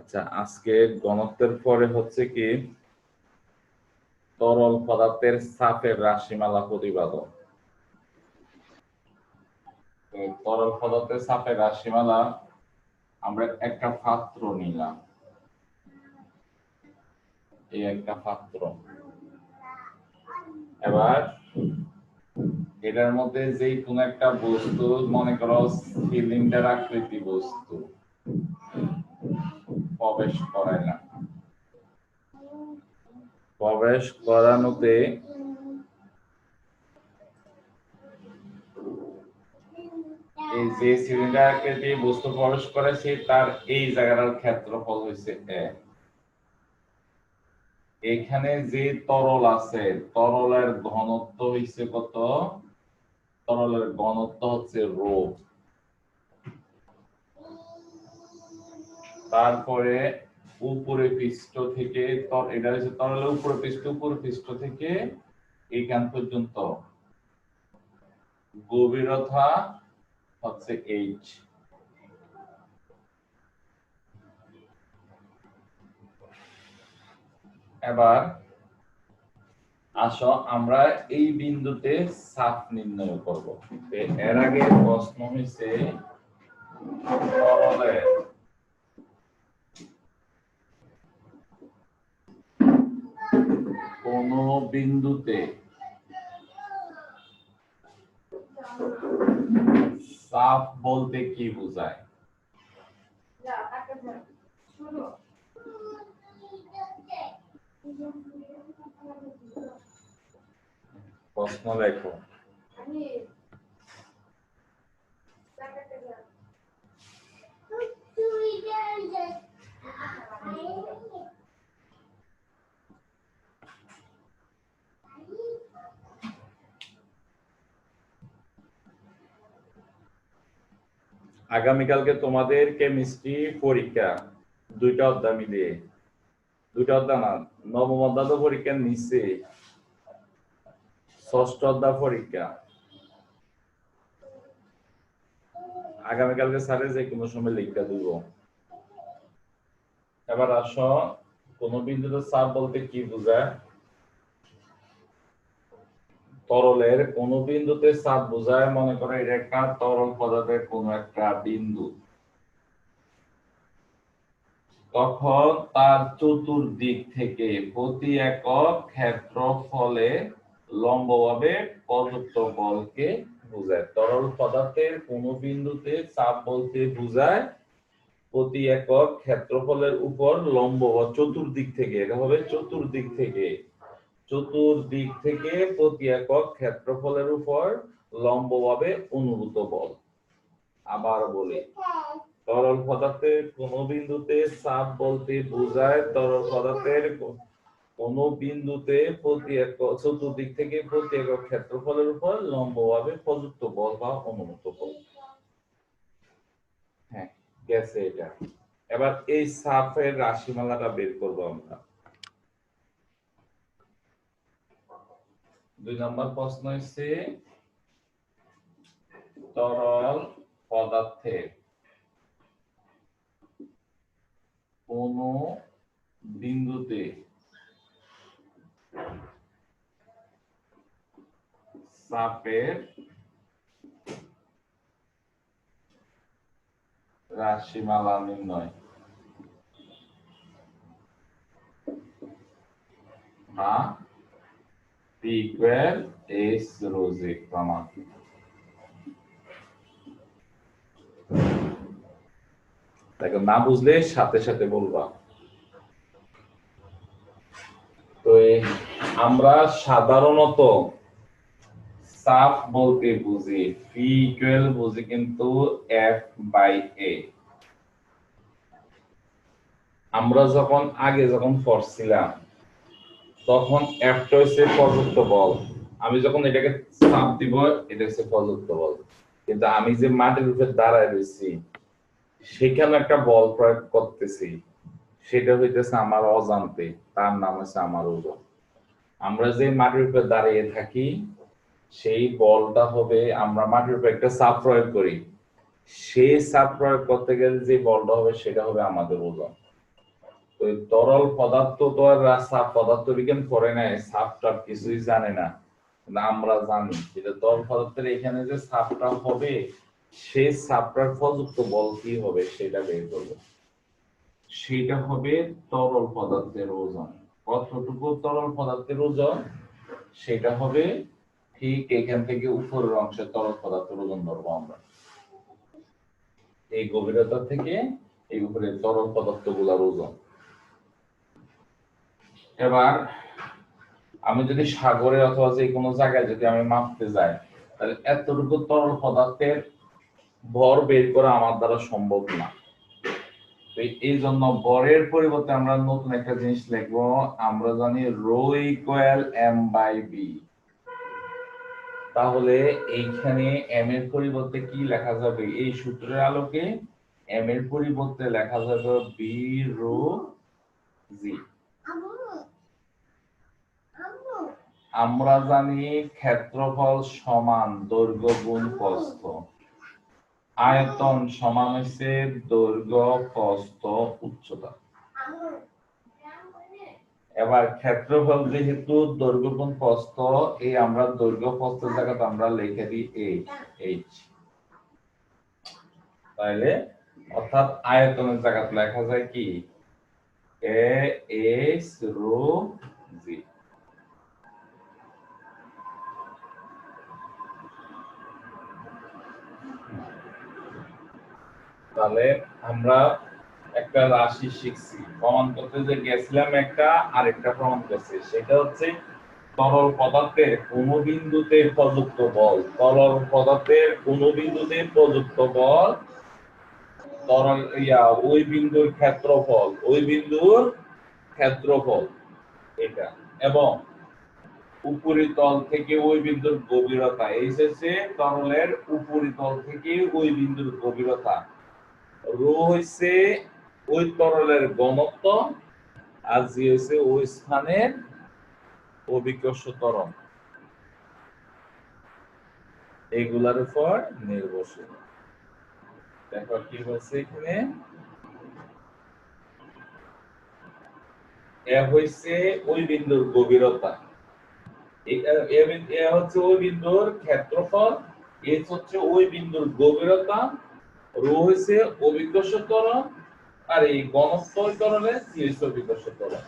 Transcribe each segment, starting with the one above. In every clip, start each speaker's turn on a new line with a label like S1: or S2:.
S1: আচ্ছা, আজকে ঘনত্বের পরে হচ্ছে কি তরল পদার্থের চাপের রাশিমালা প্রতিপাদন। তরল পদার্থের চাপের রাশিমালা আমরা একটা পাত্র নিলাম, এই একটা পাত্র। এবার এটার মধ্যে যে কোন একটা বস্তু, মনে করো সিলিন্ডার আকৃতি বস্তু প্রবেশ করাইলাম। প্রবেশ করানোতে এই যে সিলিন্ডার আকৃতি বস্তু প্রবেশ করেছে তার এই জায়গার ক্ষেত্রফল হচ্ছে a। এখানে যে তরল আছে, তরলের ঘনত্ব হচ্ছে কত? তরলের ঘনত্ব হচ্ছে রো। তারপরে উপরে পৃষ্ঠ থেকে, এটা হচ্ছে তরলের উপরে পৃষ্ঠ থেকে এইখান পর্যন্ত গভীরতা হচ্ছে h। এবার আসো আমরা এই বিন্দুতে চাপ নির্ণয় করব। এর আগে প্রশ্ন হয়েছে তরলের কোন বিন্দুতে চাপ বলতে কি বোঝায়? প্রশ্ন লেখো। আগামীকালকে তোমাদের কেমিস্ট্রি পরীক্ষা, দুইটা অধ্যায় মিলিয়ে, দুইটা অধ্যায় না, নবম অধ্যায় তো পরীক্ষা নিচ্ছে, ষষ্ঠ অধ্যায় পরীক্ষা। আগামীকালকে স্যারে যে কোনো সময় লিখতে দিব। এবার আসো, কোন বিন্দুতে চাপ বলতে কি বোঝায়? তরলের কোন বিন্দুতে চাপ বোঝায়, মনে করো এটা একটা তরল পদার্থের কোন একটা বিন্দু, তখন তার চতুর্দিক থেকে প্রতি একক ক্ষেত্রফলে লম্বভাবে প্রযুক্ত বলকে বোঝায়। তরল পদার্থের কোন বিন্দুতে চাপ বলতে বোঝায় প্রতি একক ক্ষেত্রফলের উপর লম্ব বা চতুর্দিক থেকে, এটা হবে চতুর্দিক থেকে প্রতি একক ক্ষেত্রফলের উপর লম্বভাবে অনুভূত বল। আবার বলি, তরল পদার্থের কোন বিন্দুতে চাপ বলতে বোঝায় তরল পদার্থের কোন বিন্দুতে প্রতি একক চতুর্দিক থেকে প্রতি একক ক্ষেত্রফলের উপর লম্বভাবে প্রযুক্ত বল বা অনুভূত বল। হ্যাঁ, গেছে এটা। এবার এই চাপের রাশিমালাটা বের করব আমরা। 2 নম্বর প্রশ্ন হচ্ছে তরল পদার্থের কোন বিন্দুতে চাপের রাশিমালা নির্ণয়। P equal S rho Z comma। দেখো, না বুঝলে সাথে সাথে বলবা। তো আমরা সাধারণত চাপ বলতে বুঝি P equal বুঝি কিন্তু F by A। আমরা আগে যখন পড়ছিলাম তখন F টা হচ্ছে প্রযুক্ত বল, আমি যখন এটাকে চাপ দিব এটা হচ্ছে প্রযুক্ত বল। কিন্তু আমি যে মাটির উপরে দাঁড়ায় রয়েছি সেখানে একটা বল প্রয়োগ করতেছি, সেটা হইতেছে আমার অজান্তে, তার নাম হচ্ছে আমার ওজন। আমরা যে মাটির উপরে দাঁড়িয়ে থাকি সেই বলটা হবে, আমরা মাটির উপরে একটা চাপ প্রয়োগ করি, সেই চাপ প্রয়োগ করতে গেলে যে বলটা হবে সেটা হবে আমাদের ওজন। ওই তরল পদার্থ তো আর সাপ পদার্থ বিজ্ঞান করে নাই, সাপটা কিছুই জানে না, আমরা জানি যেটা তরল পদার্থের এখানে যে সাপটা হবে সেই সাপটার প্রযুক্ত বল কি হবে সেটা বের করব। সেটা হবে তরল পদার্থের ওজন, কতটুকু তরল পদার্থের ওজন সেটা হবে ঠিক এখান থেকে উপরের অংশে তরল পদার্থের ওজন ধরবো আমরা, এই গভীরতা থেকে এই উপরে তরল পদার্থগুলোর ওজন। এবার আমি যদি সাগরে অথবা যে কোনো জায়গায় যদি আমি মাপতে যাই তাহলে এতটুকু তরল পদার্থের ভর বের করা আমার দ্বারা সম্ভব না। এই জন্য ভরের পরিবর্তে আমরা নতুন একটা জিনিস লিখবো, আমরা জানি rho equal M by V. তাহলে এইখানে এম এর পরিবর্তে কি লেখা যাবে, এই সূত্রের আলোকে এম এর পরিবর্তে লেখা যাবে বি রো জি। আমরা জানি ক্ষেত্রফল সমান দৈর্ঘ্য গুণ প্রস্থ, আয়তন সমান হচ্ছে দৈর্ঘ্য প্রস্থ উচ্চতা। এবার ক্ষেত্রফল যেহেতু দৈর্ঘ্য গুণ প্রস্থ, এই আমরা দৈর্ঘ্য প্রস্থের জায়গাতে আমরা লিখে দিই এইচ, তাহলে অর্থাৎ আয়তনের জায়গাতে লেখা যায় কি এ এস রো জি। তাহলে আমরা একটা রাশি শিখছি, প্রমাণ করতে যে গেছিলাম একটা আরেকটা প্রমাণ করছি, সেটা হচ্ছে তরল পদার্থের কোন বিন্দুতে প্রযুক্ত বল, তরল পদার্থের কোন বিন্দুতে প্রযুক্ত বল তরল ওই বিন্দুর ক্ষেত্রফল, ওই বিন্দুর ক্ষেত্রফল এটা, এবং উপরিতল থেকে ওই বিন্দুর গভীরতা, এই হচ্ছে তরলের উপরিতল থেকে ওই বিন্দুর গভীরতা। রো হইছে ওই তরলের ঘনত্ব, আর জি হইছে ওই স্থানের অভিকর্ষ ত্বরণ, এগুলার উপর নির্ভরশীল। দেখো কি বলছে এখানে, এ হইছে ওই বিন্দুর গভীরতা, এ হচ্ছে ওই বিন্দুর ক্ষেত্রফল, এইচ হচ্ছে ওই বিন্দুর গভীরতা, রো হইছে অভিকর্ষ ত্বরণ, আর এই ঘনত্ব ত্বরণে সি হইছে অভিকর্ষ ত্বরণ।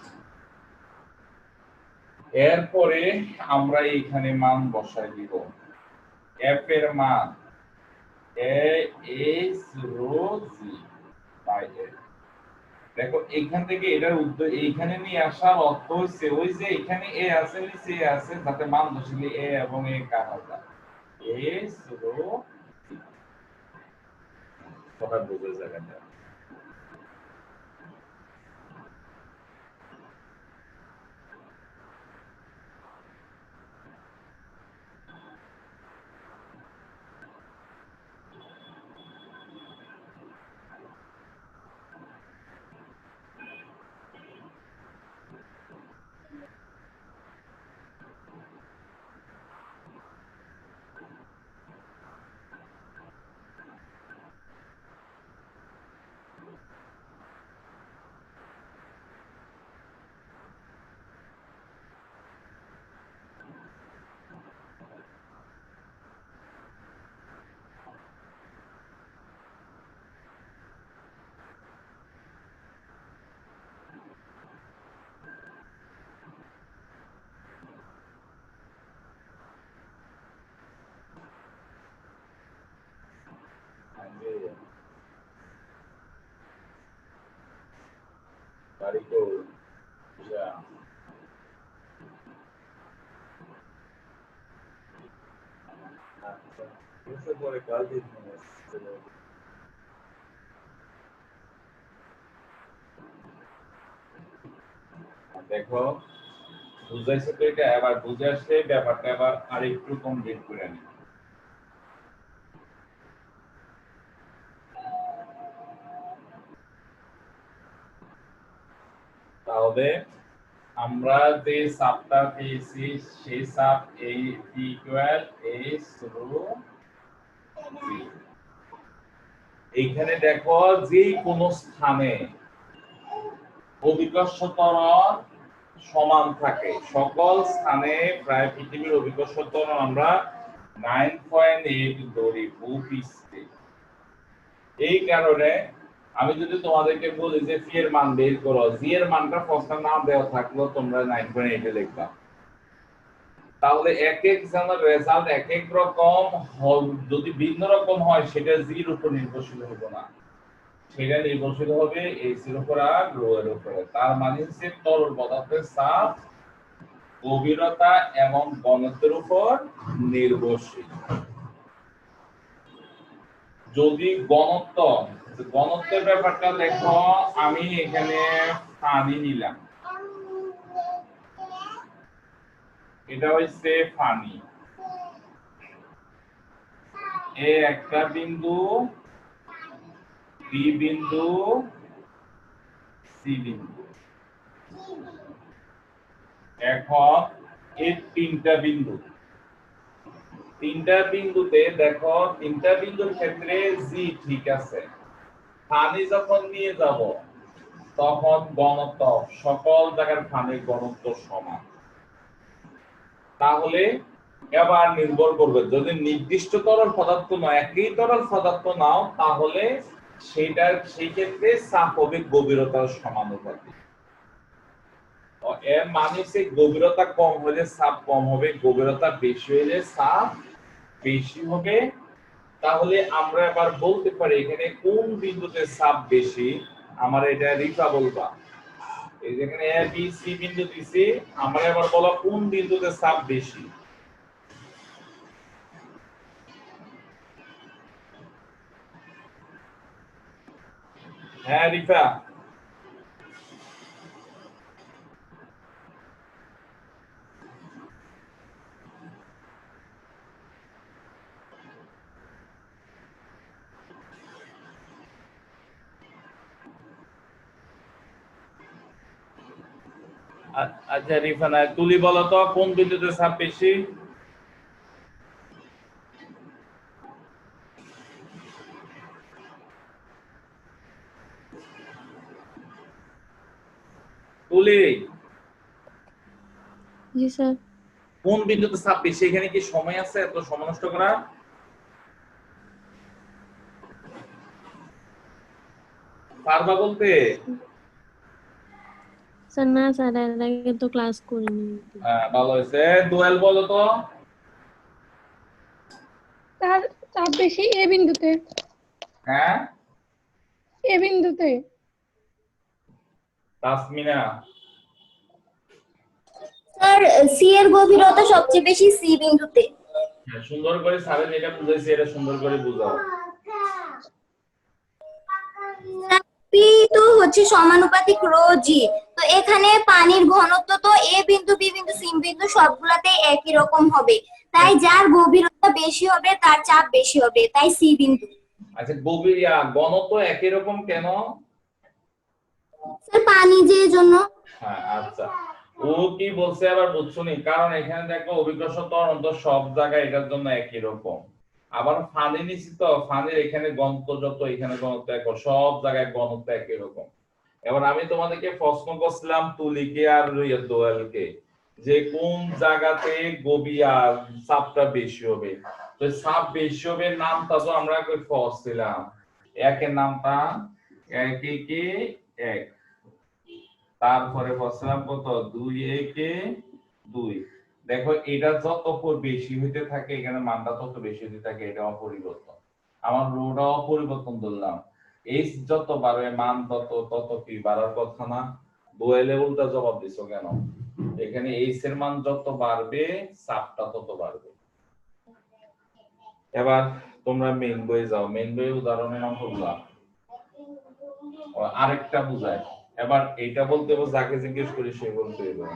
S1: এরপরে আমরা এখানে মান বসাই দিব, এফ এর মান A S rho G by A. দেখো এখান থেকে এটার উত্তর এইখানে নিয়ে আসার অর্থ হচ্ছে ওই যে এখানে এ আছে নিচে এ আছে, যাতে মান বসালে এ এবং এ কাটা যায়, এস রো কথা বুঝে জায়গাটা। তারিখও যা আচ্ছা পরে কাল দিন দেখো বুঝাইছে তো এটা, এবার বুঝে আসলে ব্যাপারটা এবার আরেকটু কমপ্লিট করে নি। তাহলে আমরা যে চাপটা পেয়েছি সেই চাপ এই পি ইকুয়াল এস রো জি। এইখানে দেখো যে কোন স্থানে অভিকর্ষ ত্বরণ সমান থাকে সকল স্থানে। প্রায় পৃথিবীর অভিকর্ষ ত্বরণ আমরা 9.8 ধরি ভূপৃষ্ঠে। এই কারণে আমি যদি তোমাদেরকে বলি যে পি এর মান বের করো, জি এর মানটা প্রশ্ন না দেওয়া থাকলো তোমরা 9.8 এ লিখবা, তাহলে এক এক জনের রেজাল্ট এক এক রকম। যদি ভিন্ন রকম হয় সেটা জির উপর নির্ভরশীল হবে না, সেটা নির্ভরশীল হবে এসির উপর আর রো এর উপরে। তার মানে হচ্ছে তরল পদার্থের চাপ, গভীরতা এবং ঘনত্বের উপর নির্ভরশীল। যদি ঘনত্বের ব্যাপারটা দেখো, আমি এখানে পানি নিলাম, এটা হচ্ছে পানি, এ একটা বিন্দু, বি বিন্দু, সি বিন্দু। এখন এই তিনটা বিন্দুতে দেখো, তিনটা বিন্দুর ক্ষেত্রে জি ঠিক আছে। পানি যখন নিয়ে যাব তখন ঘনত্ব, সকল জায়গার পানির ঘনত্ব সমান। তাহলে এবার নির্ভর করবে, যদি নির্দিষ্ট তরল পদার্থ নয়, একই তরল পদার্থ নাও, তাহলে সেই ক্ষেত্রে চাপ হবে গভীরতার সমানুপাতিক। এর মানে হচ্ছে গভীরতা কম হলে চাপ কম হবে, গভীরতা বেশি হলে চাপ বেশি হবে। তাহলে আমরা এবার বলতে পারি এখানে কোন বিন্দুতে চাপ বেশি। আমার এটা রিফা বলবা, এই যেখানে এ বি সি বিন্দু দিছি, আমরা এবার বলা কোন বিন্দুতে চাপ বেশি। হ্যাঁ রিফা, আচ্ছা রিফা না, তুলি বলো তো কোন বিন্দুতে চাপ বেশি। তুলি,
S2: জি স্যার।
S1: কোন বিন্দুতে চাপ বেশি? এখানে কি সময় আছে এত সময় নষ্ট করা? পারবা বলতে?
S2: স্যার না স্যার, এর আগে তো ক্লাস করিনি।
S1: হ্যাঁ ভালো হয়েছে। দোয়েল বলো তো।
S3: তার চাপ বেশি এ বিন্দুতে।
S1: হ্যাঁ
S3: এ বিন্দুতে।
S1: তাসমিনা,
S4: স্যার সি এর গভীরতা সবচেয়ে বেশি সি বিন্দুতে।
S1: হ্যাঁ সুন্দর করে স্যারের যেটা বুঝাইছে এটা সুন্দর করে বুঝাও।
S4: পি তো হচ্ছে সমানুপাতিক রো জি। তো এখানে পানির ঘনত্ব তো এ বিন্দু বি বিন্দু সি বিন্দু সবগুলাতে একই রকম হবে, তাই যার গভীরতা বেশি হবে তার চাপ বেশি হবে, তাই সি বিন্দু।
S1: আচ্ছা ঘনত্ব একই রকম কেন?
S4: স্যার পানি যে জন্য।
S1: হ্যাঁ আচ্ছা, ও কি বলছে আবার বুঝছো নি? কারণ এখানে দেখো অভিকর্ষ ত্বরণ তো সব জায়গায় এটার জন্য একই রকম। আবার ফানি নিছি তো, ফানির এখানে ঘনত্ব যত, এখানে ঘনত্ব এক, সব জায়গায় ঘনত্ব একই রকম। এবার আমি তোমাদেরকে প্রশ্ন করছিলাম তুলিকে আর দোয়েলকে, যে কোন জায়গাতে আর চাপটা বেশি হবে। তো চাপ বেশি হবে নামটা তো আমরা কই পড়ছিলাম, একের নামটা এক একে এক, তারপরে বলছিলাম কত 2 একে 2। দেখো এটা যত বেশি হইতে থাকে এখানে মানটা তত বেশি হইতে থাকে, এটা অপরিবর্তন। আমার রোটা অপরিবর্তন ধরলাম, এইচ যত বাড়বে মান তত তত কি বাড়ার কথা না? দোয়েলে উল্টা জবাব দিছো কেন? এখানে এইচ এর মান যত বাড়বে চাপটা তত বাড়বে। এবার তোমরা মেইন বইয়ে যাও, মেইন বইয়ে উদাহরণের অঙ্কগুলা আরেকটা বুঝায়। এবার এইটা বলতে হবে, যাকে জিজ্ঞেস করি সে বলতে হবে।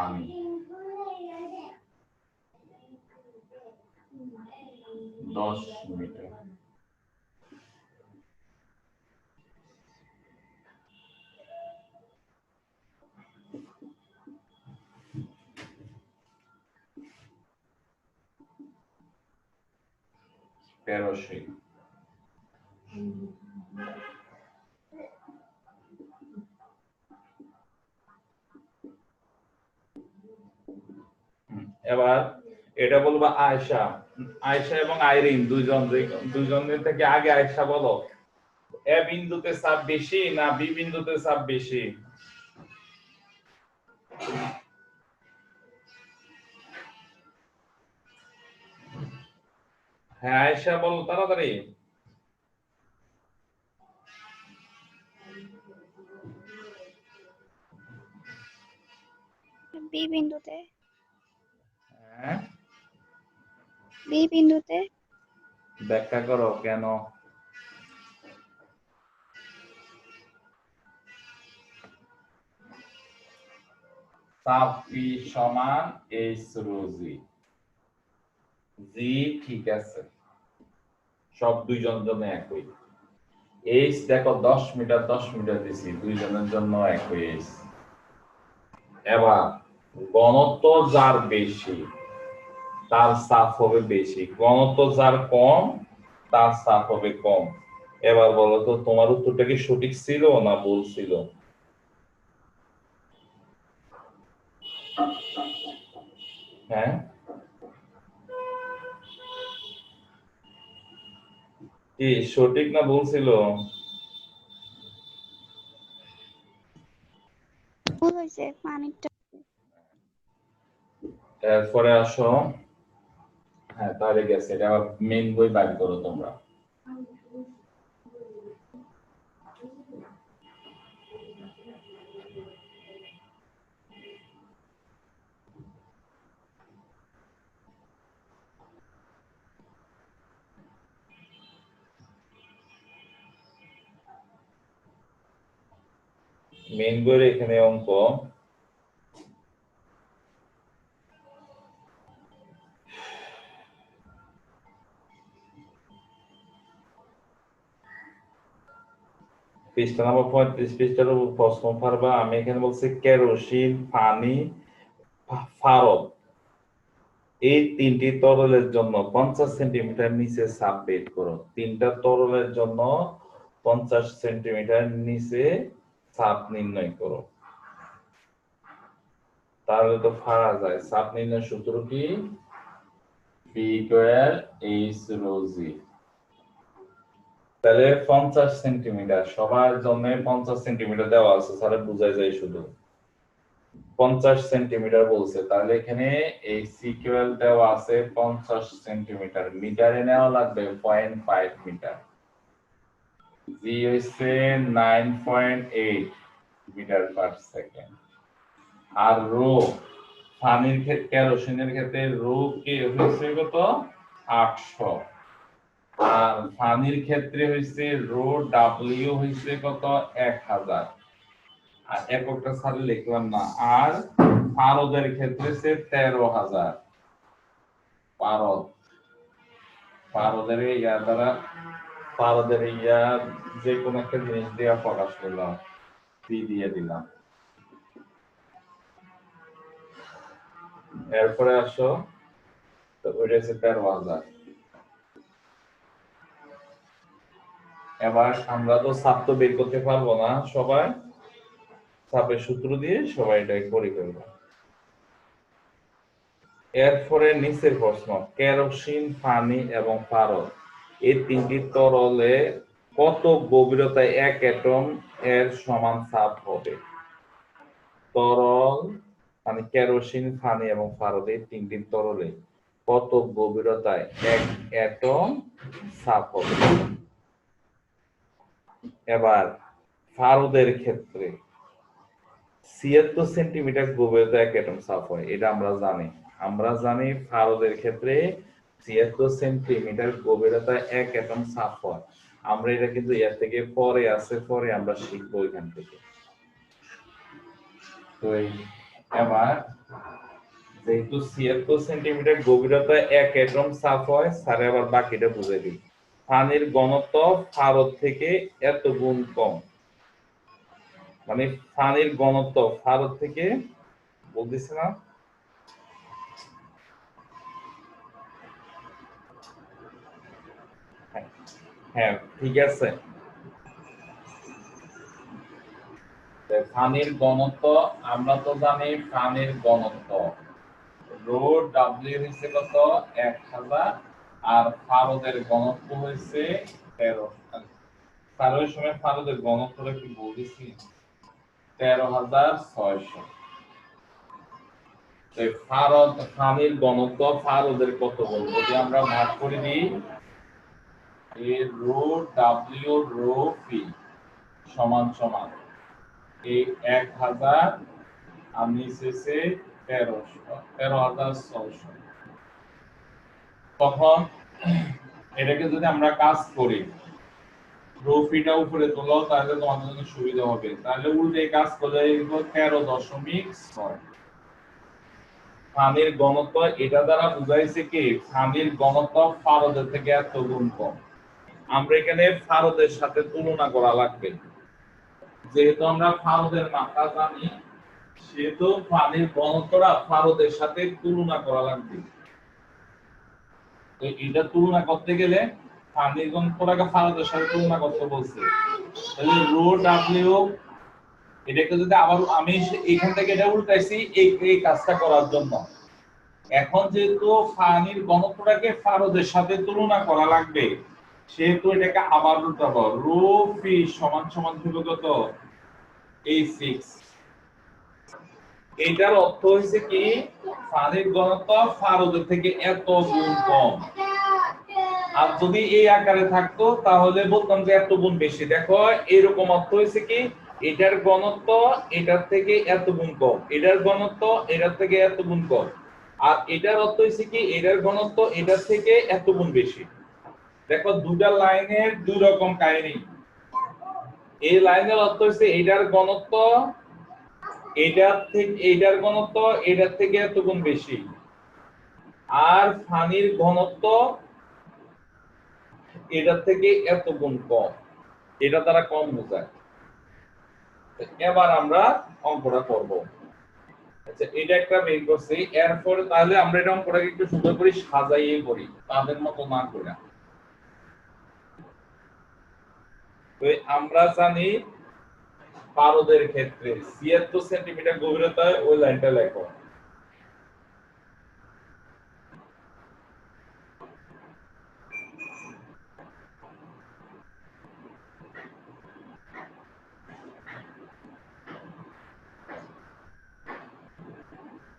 S1: আমি 10 মিটার। কেরোসিন। এবার এটা বলবো আয়েশা। আয়েশা এবং আইরিন দুইজনের থেকে আগে আয়েশা বলো, এ বিন্দুতে চাপ বেশি না বি বিন্দুতে চাপ বেশি? হ্যাঁ আয়েশা বলো তাড়াতাড়ি।
S5: বি বিন্দুতে।
S1: হ্যাঁ,
S5: বি বিন্দুতে।
S1: ব্যাখ্যা করো কেন? চাপ পি সমান এইচ রো জি। জি ঠিক আছে, সব দুইজনের জন্য একই। এইচ দেখো 10 মিটার 10 মিটার দিছি, দুইজনের জন্য একই এইচ। এবার ঘনত্ব যার বেশি তার চাপ হবে বেশি, ঘনত্ব যার কম তার চাপ হবে কম। এবার বলো তো তোমার উত্তরটা কি সঠিক ছিল না ভুল ছিল? হ্যাঁ, কি সঠিক না ভুল ছিল?
S5: ভুল হয়েছে, পানিটা।
S1: এরপরে আসো, হ্যাঁ তাহলে গেছে, এটা মেইন বই বাইর করো তোমরা। মেইন বইয়ের এখানে অঙ্ক পৃষ্ঠা নম্বর 35, পৃষ্ঠার উপর প্রশ্ন পারবা। আমি এখানে বলছি কেরোসিন, পানি, ফারদ এই তিনটি তরলের জন্য 50 সেন্টিমিটার নিচে চাপ বের করো। তিনটা তরলের জন্য 50 সেন্টিমিটার নিচে চাপ নির্ণয় করো। তাহলে তো পারা যায়। চাপ নির্ণয় সূত্র কি? পি ইকুয়াল এইচ রো জি। তাহলে 50 সেন্টিমিটার সবার জন্য 50 সেন্টিমিটার দেওয়া আছে, তাহলে বোঝা যায় শুধু 50 সেন্টিমিটার বলছে। তাহলে এখানে এই সিকুয়েল দেওয়া আছে 50 সেন্টিমিটার, মিটারে নেওয়া লাগবে 0.5 মিটার। জি হইছে 9.8 মিটার পার সেকেন্ড। আর রো পানির ক্ষেত্রে, কেরোসিনের ক্ষেত্রে রো কি হইছে কত? 800। আর পানির ক্ষেত্রে হইছে রো ডাব্লিউ হইছে কত? 1000। আর এককটা সালে লিখলাম না। আর পারদের ক্ষেত্রে সে 13,000। পারদের ইয়া দ্বারা, পারদের ইয়া যে কোনো একটা জিনিস দিয়ে প্রকাশ করলাম, পি দিয়ে দিলাম। এরপরে আসো, তো ওইটা হচ্ছে 13,000। এবার আমরা তো চাপ তো বের করতে পারবো না সবাই, চাপের সূত্র দিয়ে সবাই এটাই করে ফেলবো। এরপরে নিচের প্রশ্ন, কেরোসিন, পানি এবং পারদ এই তিনটি তরলে কত গভীরতায় এক অ্যাটম এর সমান চাপ হবে? তরল মানে কেরোসিন, পানি এবং পারদ এই তিনটি তরলে কত গভীরতায় এক অ্যাটম চাপ হবে? এবার পারদের ক্ষেত্রে 76 সেন্টিমিটার গভীরতায় এক অ্যাটম চাপ হয়, এটা আমরা জানি। আমরা জানি পারদের ক্ষেত্রে 76 সেন্টিমিটার গভীরতায় এক অ্যাটম চাপ হয়। আমরা এটা কিন্তু এর থেকে পরে আছে, পরে আমরা শিখবো এখান থেকে। তো এবার যেহেতু 76 সেন্টিমিটার গভীরতায় এক অ্যাটম চাপ হয়, স্যার আবার বাকিটা বুঝে দিই। পানির ঘনত্ব পারদ থেকে এত গুণ কম, মানে পানির ঘনত্ব পারদ থেকে বলতেছি না, হ্যাঁ ঠিক আছে। পানির ঘনত্ব আমরা তো জানি পানির ঘনত্ব রো ডাব্লিউ হচ্ছে কত 1000 আর ফারদের ঘনত্ব হচ্ছে 13। ফারদের সময় ফারদের ঘনত্বটা কি বলেছি 13600। এই ফারদ পানির ঘনত্ব ফারদের কত বল যদি আমরা ভাগ করে দিই a row W rho P সমান সমান এই 1000 আর নিচে 13600। তখন এটাকে যদি আমরা কাজ করি রোফিটা উপরে তোলো তাহলে তোমাদের জন্য সুবিধা হবে। তাহলে উল্টে কাজ করলে 13.6। পানির ঘনত্ব এটা দ্বারা বুঝাইছে কি পানির ঘনত্ব ফারদের থেকে এত গুণ কম। আমরা এখানে ফারদের সাথে তুলনা করা লাগবে, যেহেতু আমরা ফারদের মাত্রা জানি সেহেতু পানির ঘনত্বটা ফারদের সাথে তুলনা করা লাগবে। তো এটা তুলনা করতে গেলে পানির ঘনত্বটাকে ফারদের সাথে তুলনা করতে বলছে, তাহলে রো ডাব্লিউ এটাকে যদি আবার আমি এখান থেকে এটা উল্টাইছি এই কাজটা করার জন্য। এখন যেহেতু পানির ঘনত্বটাকে ফারদের সাথে তুলনা করা লাগবে সেহেতু এটাকে আবার উল্টাবো রো পি সমান সমান হবে কত এই 6। এটার অর্থ হইছে কি পানির ঘনত্ব ফারদের থেকে এত গুণ কম। আর যদি এই আকারে থাকতো তাহলে বলতাম যে এত গুণ বেশি। দেখো এরকম অর্থ হইছে কি এটার ঘনত্ব এটার থেকে এত গুণ কম, এটার ঘনত্ব এটার থেকে এত গুণ কম, আর এটার অর্থ হইছে কি এটার ঘনত্ব এটার থেকে এত গুণ বেশি। দেখো দুটা লাইনের দুই রকম কাহিনী। এই লাইনের অর্থ হইছে এটার ঘনত্ব এটার ঘনত্ব এটার থেকে এত গুণ বেশি, আর পানির ঘনত্ব এটার থেকে এত গুণ কম। এটা দ্বারা কম বোঝায়। এবার আমরা অঙ্কটা করব। আচ্ছা এটা একটা বের করছি, এরপর তাহলে আমরা এটা অঙ্কটাকে একটু সুন্দর করে সাজাইয়ে করি, তাদের মতো না করে। তো আমরা জানি পারদের ক্ষেত্রে 76 সেন্টিমিটার গভীরতায় ওই লাইনটা লেখো।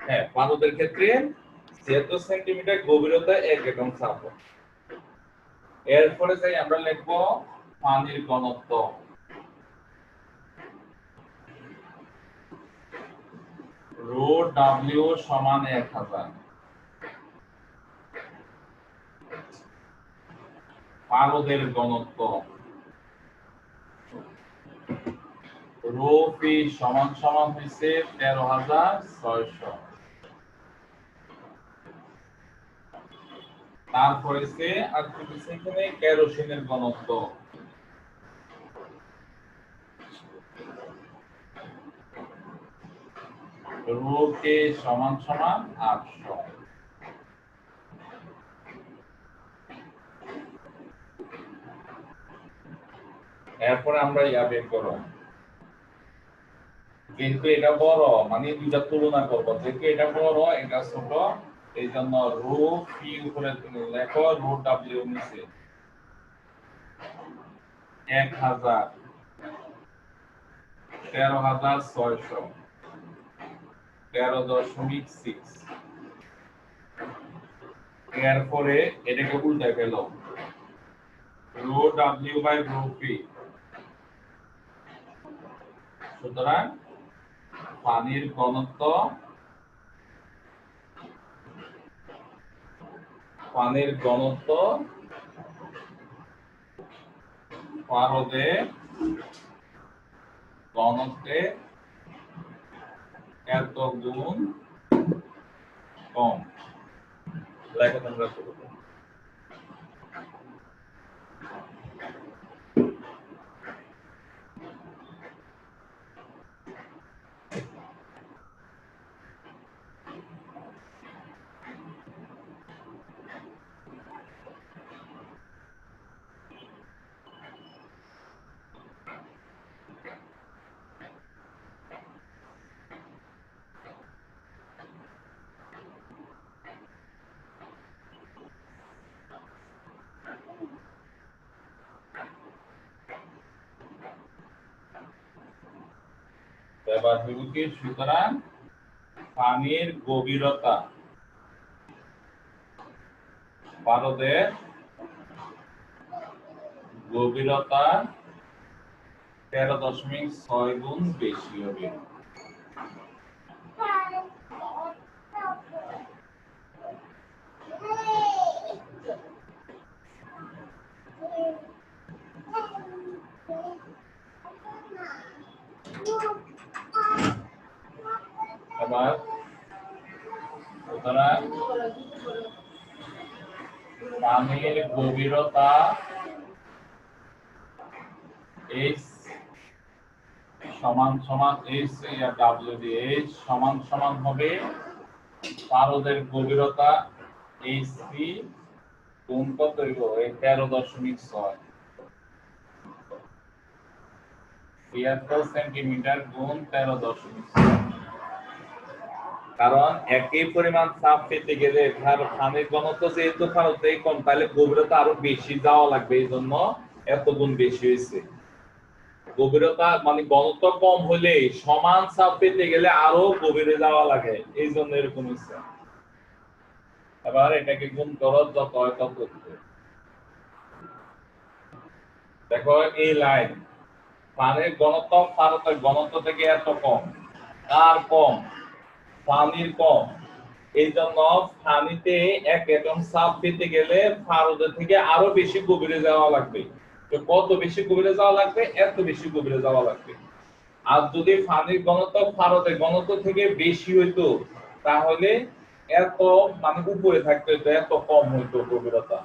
S1: হ্যাঁ পারদের ক্ষেত্রে 76 সেন্টিমিটার গভীরতায় 1 একক চাপ। এরপরে যাই আমরা লিখব পানির ঘনত্ব রো ডাব্লিউ সমান 1000। পারদের ঘনত্ব রো পি সমান সমান হইছে 13600। তারপরে সে আর কি দিছে এখানে কেরোসিনের ঘনত্ব রো কে সমান সমান 800। এরপরে আমরা ইয়া বের করব, কিন্তু এটা বড় মানে দুইটা তুলনা করব, যেহেতু এটা বড় এটা ছোট এই জন্য রো পি উপরে লেখো রো ডাব্লিউ নিচে 1000 13600 13.6। এরপরে এটাকে উল্টে ফেল rho W by rho P. সুতরাং পানির ঘনত্ব পারদে ঘনত্বে এত গুণ কম। লেখা তোমরা শুরু করো। এবার হইব কি, সুতরাং পানির গভীরতা পারদের গভীরতা 13.6 গুণ বেশি হবে। এবার সুতরাং পানির গভীরতা H সমান সমান H W দিয়ে H সমান সমান হবে পারদের গভীরতা HC গুণ কত হইব, এই 13.6 76 সেন্টিমিটার গুণ 13.6। কারণ একই পরিমাণ চাপ পেতে গেলে তার পানির ঘনত্ব যেহেতু পারদের কম, তাহলে গভীরতা আরো বেশি যাওয়া লাগবে, এই জন্য এত গুণ বেশি হয়েছে। গভীরতা মানে ঘনত্ব কম হলে সমান চাপ পেতে গেলে আরো গভীরে যাওয়া লাগে, এই জন্য এরকম হচ্ছে। এবার এটাকে গুণ করো, যত হয় তত হচ্ছে। দেখো এই লাইন পানির ঘনত্ব পারদের ঘনত্ব থেকে এত কম, আর কম পানির কম, এই জন্য পানিতে 1 অ্যাটম চাপ পেতে গেলে পারদের থেকে আরো বেশি গভীরে যাওয়া লাগবে। তো কত বেশি গভীরে যাওয়া লাগবে, এত বেশি গভীরে যাওয়া লাগবে। আর যদি পানির ঘনত্ব পারদের ঘনত্ব থেকে বেশি হইতো তাহলে এত মানে উপরে থাকতে হইতো, এত কম হইতো গভীরতা।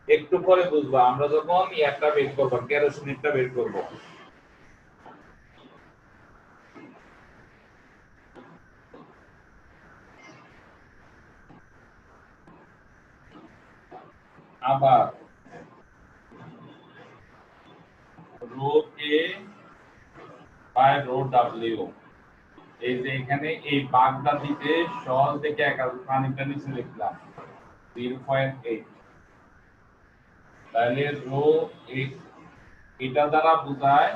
S1: একটু পরে বুঝবা, আমরা যখন একটা বের করবো, কেরোসিনটা বের করবো। আবার rho K by rho W, এই যে এখানে এই বাগদা দিতে সহজ দেখে পানিটা নিচে লিখলাম 0.8, তাহলে রো এটা দ্বারা বোঝায়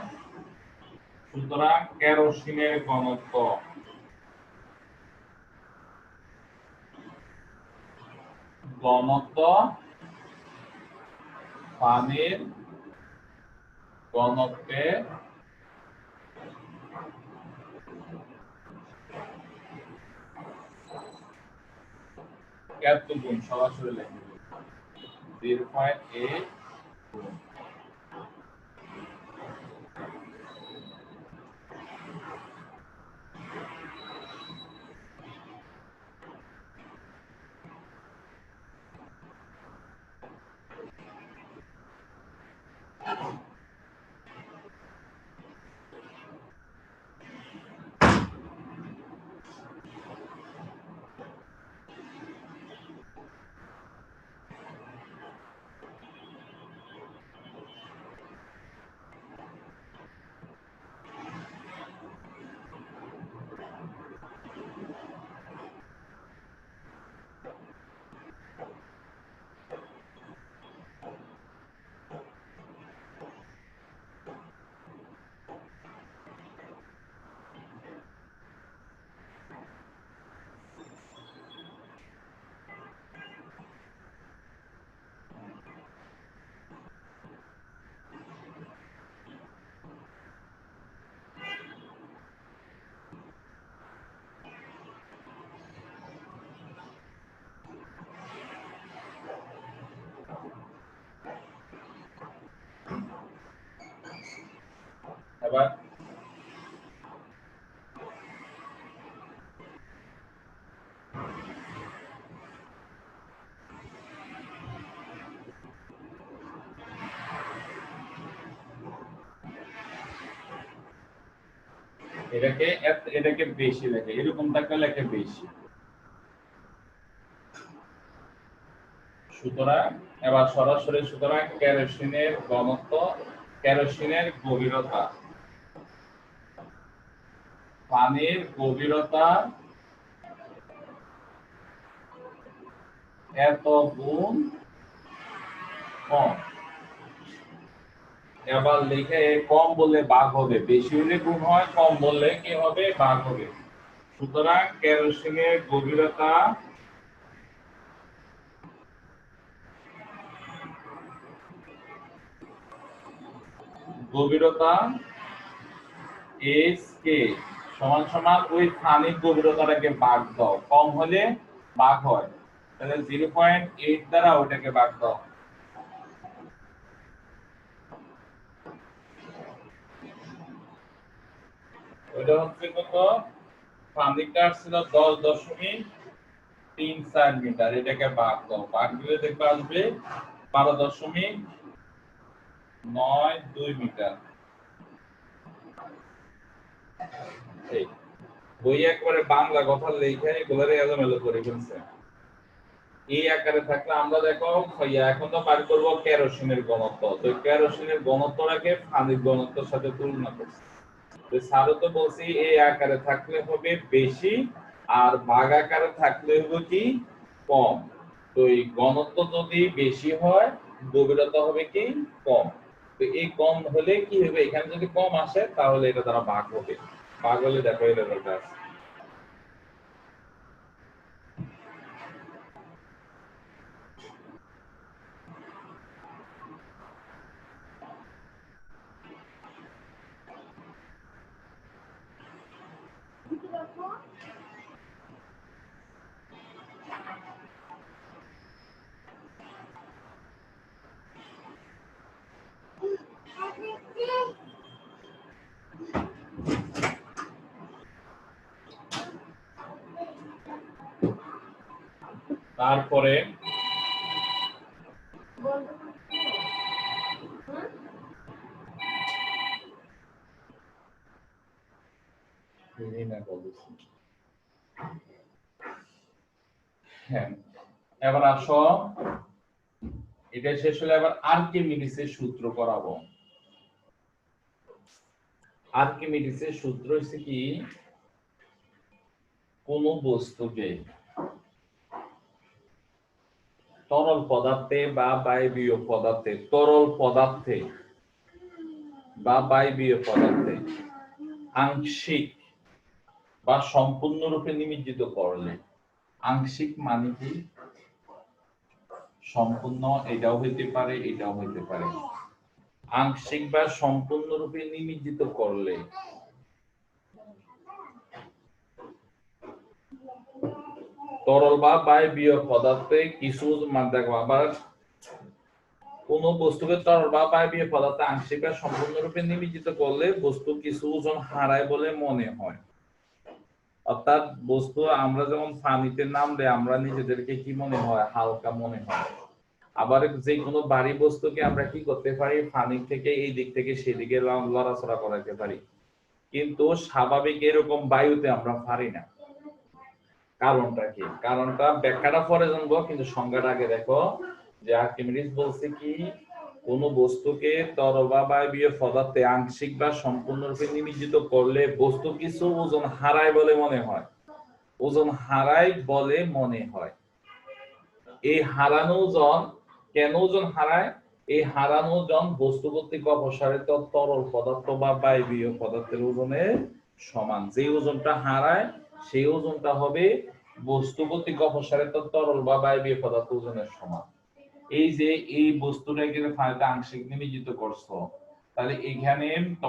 S1: সুতরাং কেরোসিনের ঘনত্ব পানির ঘনত্বে এত গুণ, সরাসরি লিখবে 0.8 গুণ। এবার এটাকে বেশি লেখে, এরকম থাকলে লেখে বেশি। সুতরাং এবার সরাসরি, সুতরাং কেরোসিনের ঘনত্ব, কেরোসিনের গভীরতা পানির গভীরতা এত গুণ কম। এবার লিখে কম বললে ভাগ হবে, বেশি হলে গুণ হয়, কম বললে কি হবে ভাগ হবে। সুতরাং কেরোসিনের গভীরতা গভীরতা এস কে সমান সমান ওই পানির গভীরতাটাকে ভাগ দাও, কম হলে ভাগ হয়, তাহলে 0.8 দ্বারা ওটাকে ভাগ দাও। ওটা হচ্ছে কত, পানিটা ছিল 10.34 মিটার, এটাকে ভাগ দাও, ভাগ দিলে দেখবে আসবে 12.92 মিটার। এই বই একবারে বাংলা কথা লেখা এগুলোরে এলোমেলো করে ফেলছে। এই আকারে থাকলে আমরা দেখো এখন তো বার করবো কেরোসিনের ঘনত্ব, তো কেরোসিনের ঘনত্বটাকে পানির ঘনত্বের সাথে তুলনা করছি। তো স্যারও তো বলছি এই আকারে থাকলে হবে বেশি, আর ভাগ আকারে থাকলে হবে কি কম। তো এই ঘনত্ব যদি বেশি হয় গভীরতা হবে কি কম। তো এই কম হলে কি হবে, এখানে যদি কম আসে তাহলে এটা দ্বারা ভাগ হবে, ভাগ হলে দেখো এই রেজাল্ট আছে। তারপরে হ্যাঁ, এবার আসো এটা শেষ হলে এবার আর্কিমিডিসের সূত্র করাবো। আর্কিমিডিসের সূত্র হচ্ছে কি, কোন বস্তুকে তরল পদার্থে বা বায়বীয় পদার্থে, তরল পদার্থে বা বায়বীয় পদার্থে আংশিক বা সম্পূর্ণরূপে নিমজ্জিত করলে, আংশিক মানে কি সম্পূর্ণ, এটাও হইতে পারে এটাও হইতে পারে, আংশিক বা সম্পূর্ণরূপে নিমজ্জিত করলে তরল বা বায়বীয় পদার্থে কিছু মান দেখো, আবার কোন বস্তুকে তরল বা বায়বীয় পদার্থে আংশিক বা সম্পূর্ণরূপে নিমজ্জিত করলে বস্তু কিছু ওজন হারায় বলে মনে হয়। অর্থাৎ বস্তু আমরা যখন পানিতে নামলে আমরা নিজেদেরকে কি মনে হয়, হালকা মনে হয়। আবার যে কোনো ভারী বস্তুকে আমরা কি করতে পারি, পানি থেকে এই দিক থেকে সেদিকে লড়াচড়া করাতে পারি, কিন্তু স্বাভাবিক এরকম বায়ুতে আমরা পারি না। কারণটা কি, কারণটা ব্যাখ্যাটা পরে জানবো, কিন্তু সংজ্ঞাটা আগে দেখো যে আর্কিমিডিস বলছে কি, কোন বস্তুকে তরল বা বায়বীয় পদার্থে আংশিক বা সম্পূর্ণরূপে নিমজ্জিত করলে বস্তু কিছু ওজন হারায় বলে মনে হয়, ওজন হারায় বলে মনে হয়। এই হারানো ওজন কেন ওজন হারায়, এই হারানো ওজন বস্তু কর্তৃক অপসারিত তরল পদার্থ বা বায়বীয় পদার্থের ওজনের সমান। যে ওজনটা হারায় সেই ওজনটা হবে বস্তু কর্তৃক অপসারিত তরল বা বায়বীয় পদার্থ ওজনের সমান। এই যে এই বস্তুটাকে পানিতে আংশিক নিমজ্জিত করছো, তাহলে এখানে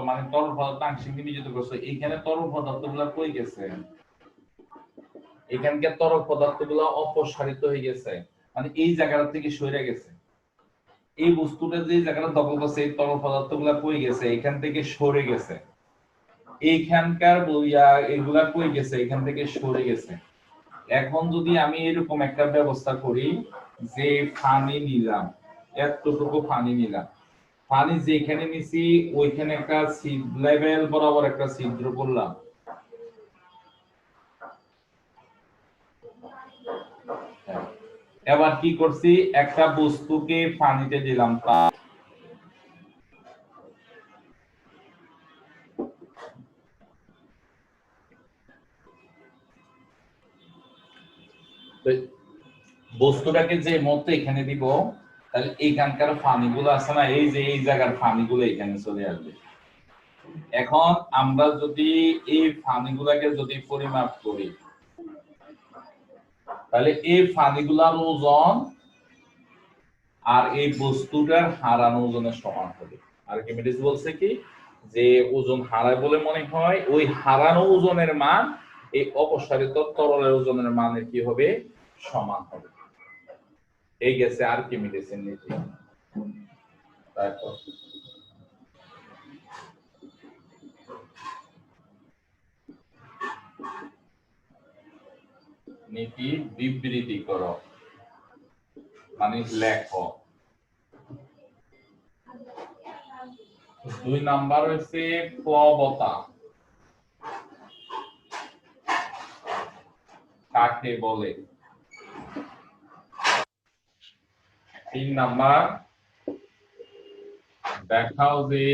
S1: মানে তরল পদার্থ আংশিক নিমজ্জিত করছো, এখানে তরল পদার্থগুলো কই গেছে, এখানকার তরল পদার্থগুলো অপসারিত হয়ে গেছে, মানে এই জায়গাটা থেকে সরে গেছে। এই বস্তুটা যে জায়গাটা দখল করছে এই তরল পদার্থগুলো কই গেছে, এখান থেকে সরে গেছে। এইখানকার এগুলা কই গেছে, এখান থেকে সরে গেছে। এখন যদি আমি এরকম একটা ব্যবস্থা করি যে পানি নিলাম, এতটুকু পানি নিলাম, পানি যেখানে নিছি ওইখানে একটা লেভেল বরাবর একটা ছিদ্র করলাম, এবার কি করছি, একটা বস্তুকে পানিতে দিলাম, বস্তুটাকে যে মতো এখানে দিব, তাহলে এইখানকার ফানিগুলো আছে না, এই যে এই জায়গার ফানিগুলো এখানে চলে আসবে। এখন আমরা যদি এই ফানিগুলোকে যদি পরিমাপ করি, তাহলে এই ফানিগুলার ওজন আর এই বস্তুটার হারানো ওজনের সমান হবে। আর্কিমিডিস বলছে কি, যে ওজন হারায় বলে মনে হয়, ওই হারানো ওজনের মান এই অপসারিত তরলের ওজনের মানের কি হবে, সমান হবে। এই গেছে আর্কিমিডিসের নীতি। তারপর নীতি বিবৃতি করো, মানে লেখো। 2 নাম্বার হচ্ছে প্লবতা কাকে বলে। 3 নাম্বার দেখাও যে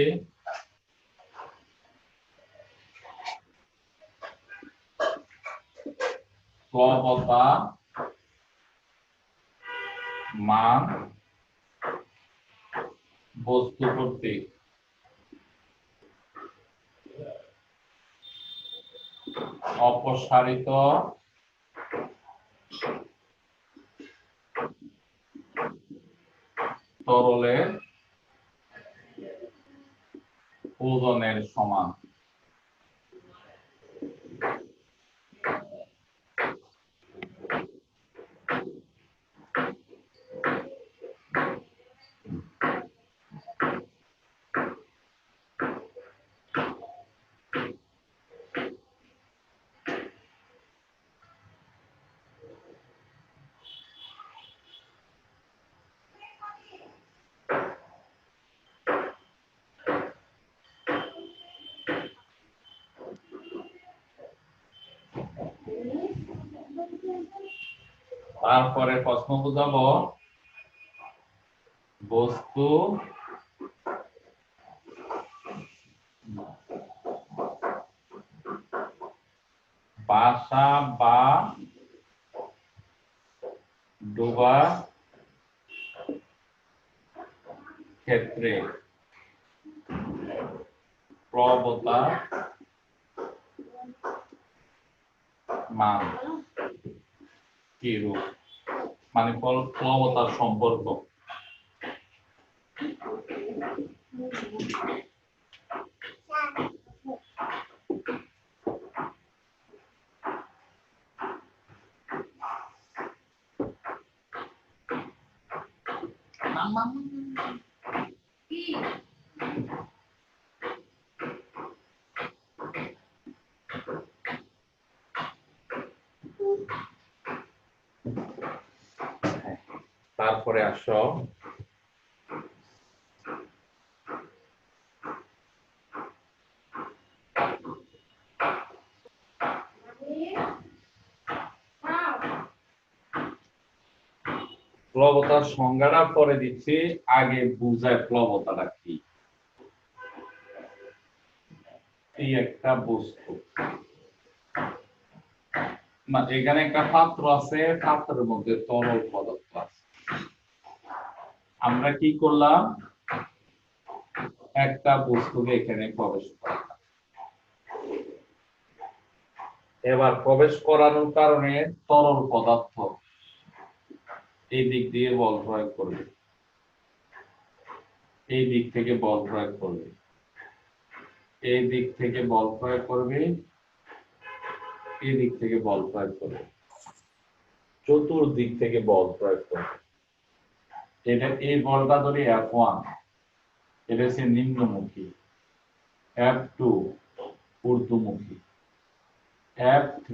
S1: প্লবতা মান বস্তু কর্তৃক অপসারিত তরলের ওজনের সমান। তারপরে প্রশ্ন বুঝাবো, বস্তু বাসা বা ডোবা ক্ষেত্রে প্লবতা মান কি রূপ, মানে প্লবতার সম্পর্ক। তারপরে আসো প্লবতার সংজ্ঞাটা পরে দিচ্ছি, আগে বুঝায় প্লবতাটা কি। এই একটা বস্তু, এখানে একটা পাত্র আছে, পাত্রের মধ্যে তরল পদার্থ আছে। আমরা কি করলাম, একটা বস্তুকে এখানে প্রবেশ করালাম। এবার প্রবেশ করানোর কারণে তরল পদার্থ এই দিক দিয়ে বল প্রয়োগ করবে, এই দিক থেকে বল প্রয়োগ করবে, এই দিক থেকে বল প্রয়োগ করবে, এই দিক থেকে বল প্রয়োগ করবে, চতুর্দিক থেকে বল প্রয়োগ করবে। এটা এই বলটা ধরে F1, এটা হচ্ছে নিম্নমুখী, F2 ঊর্ধ্বমুখী, F3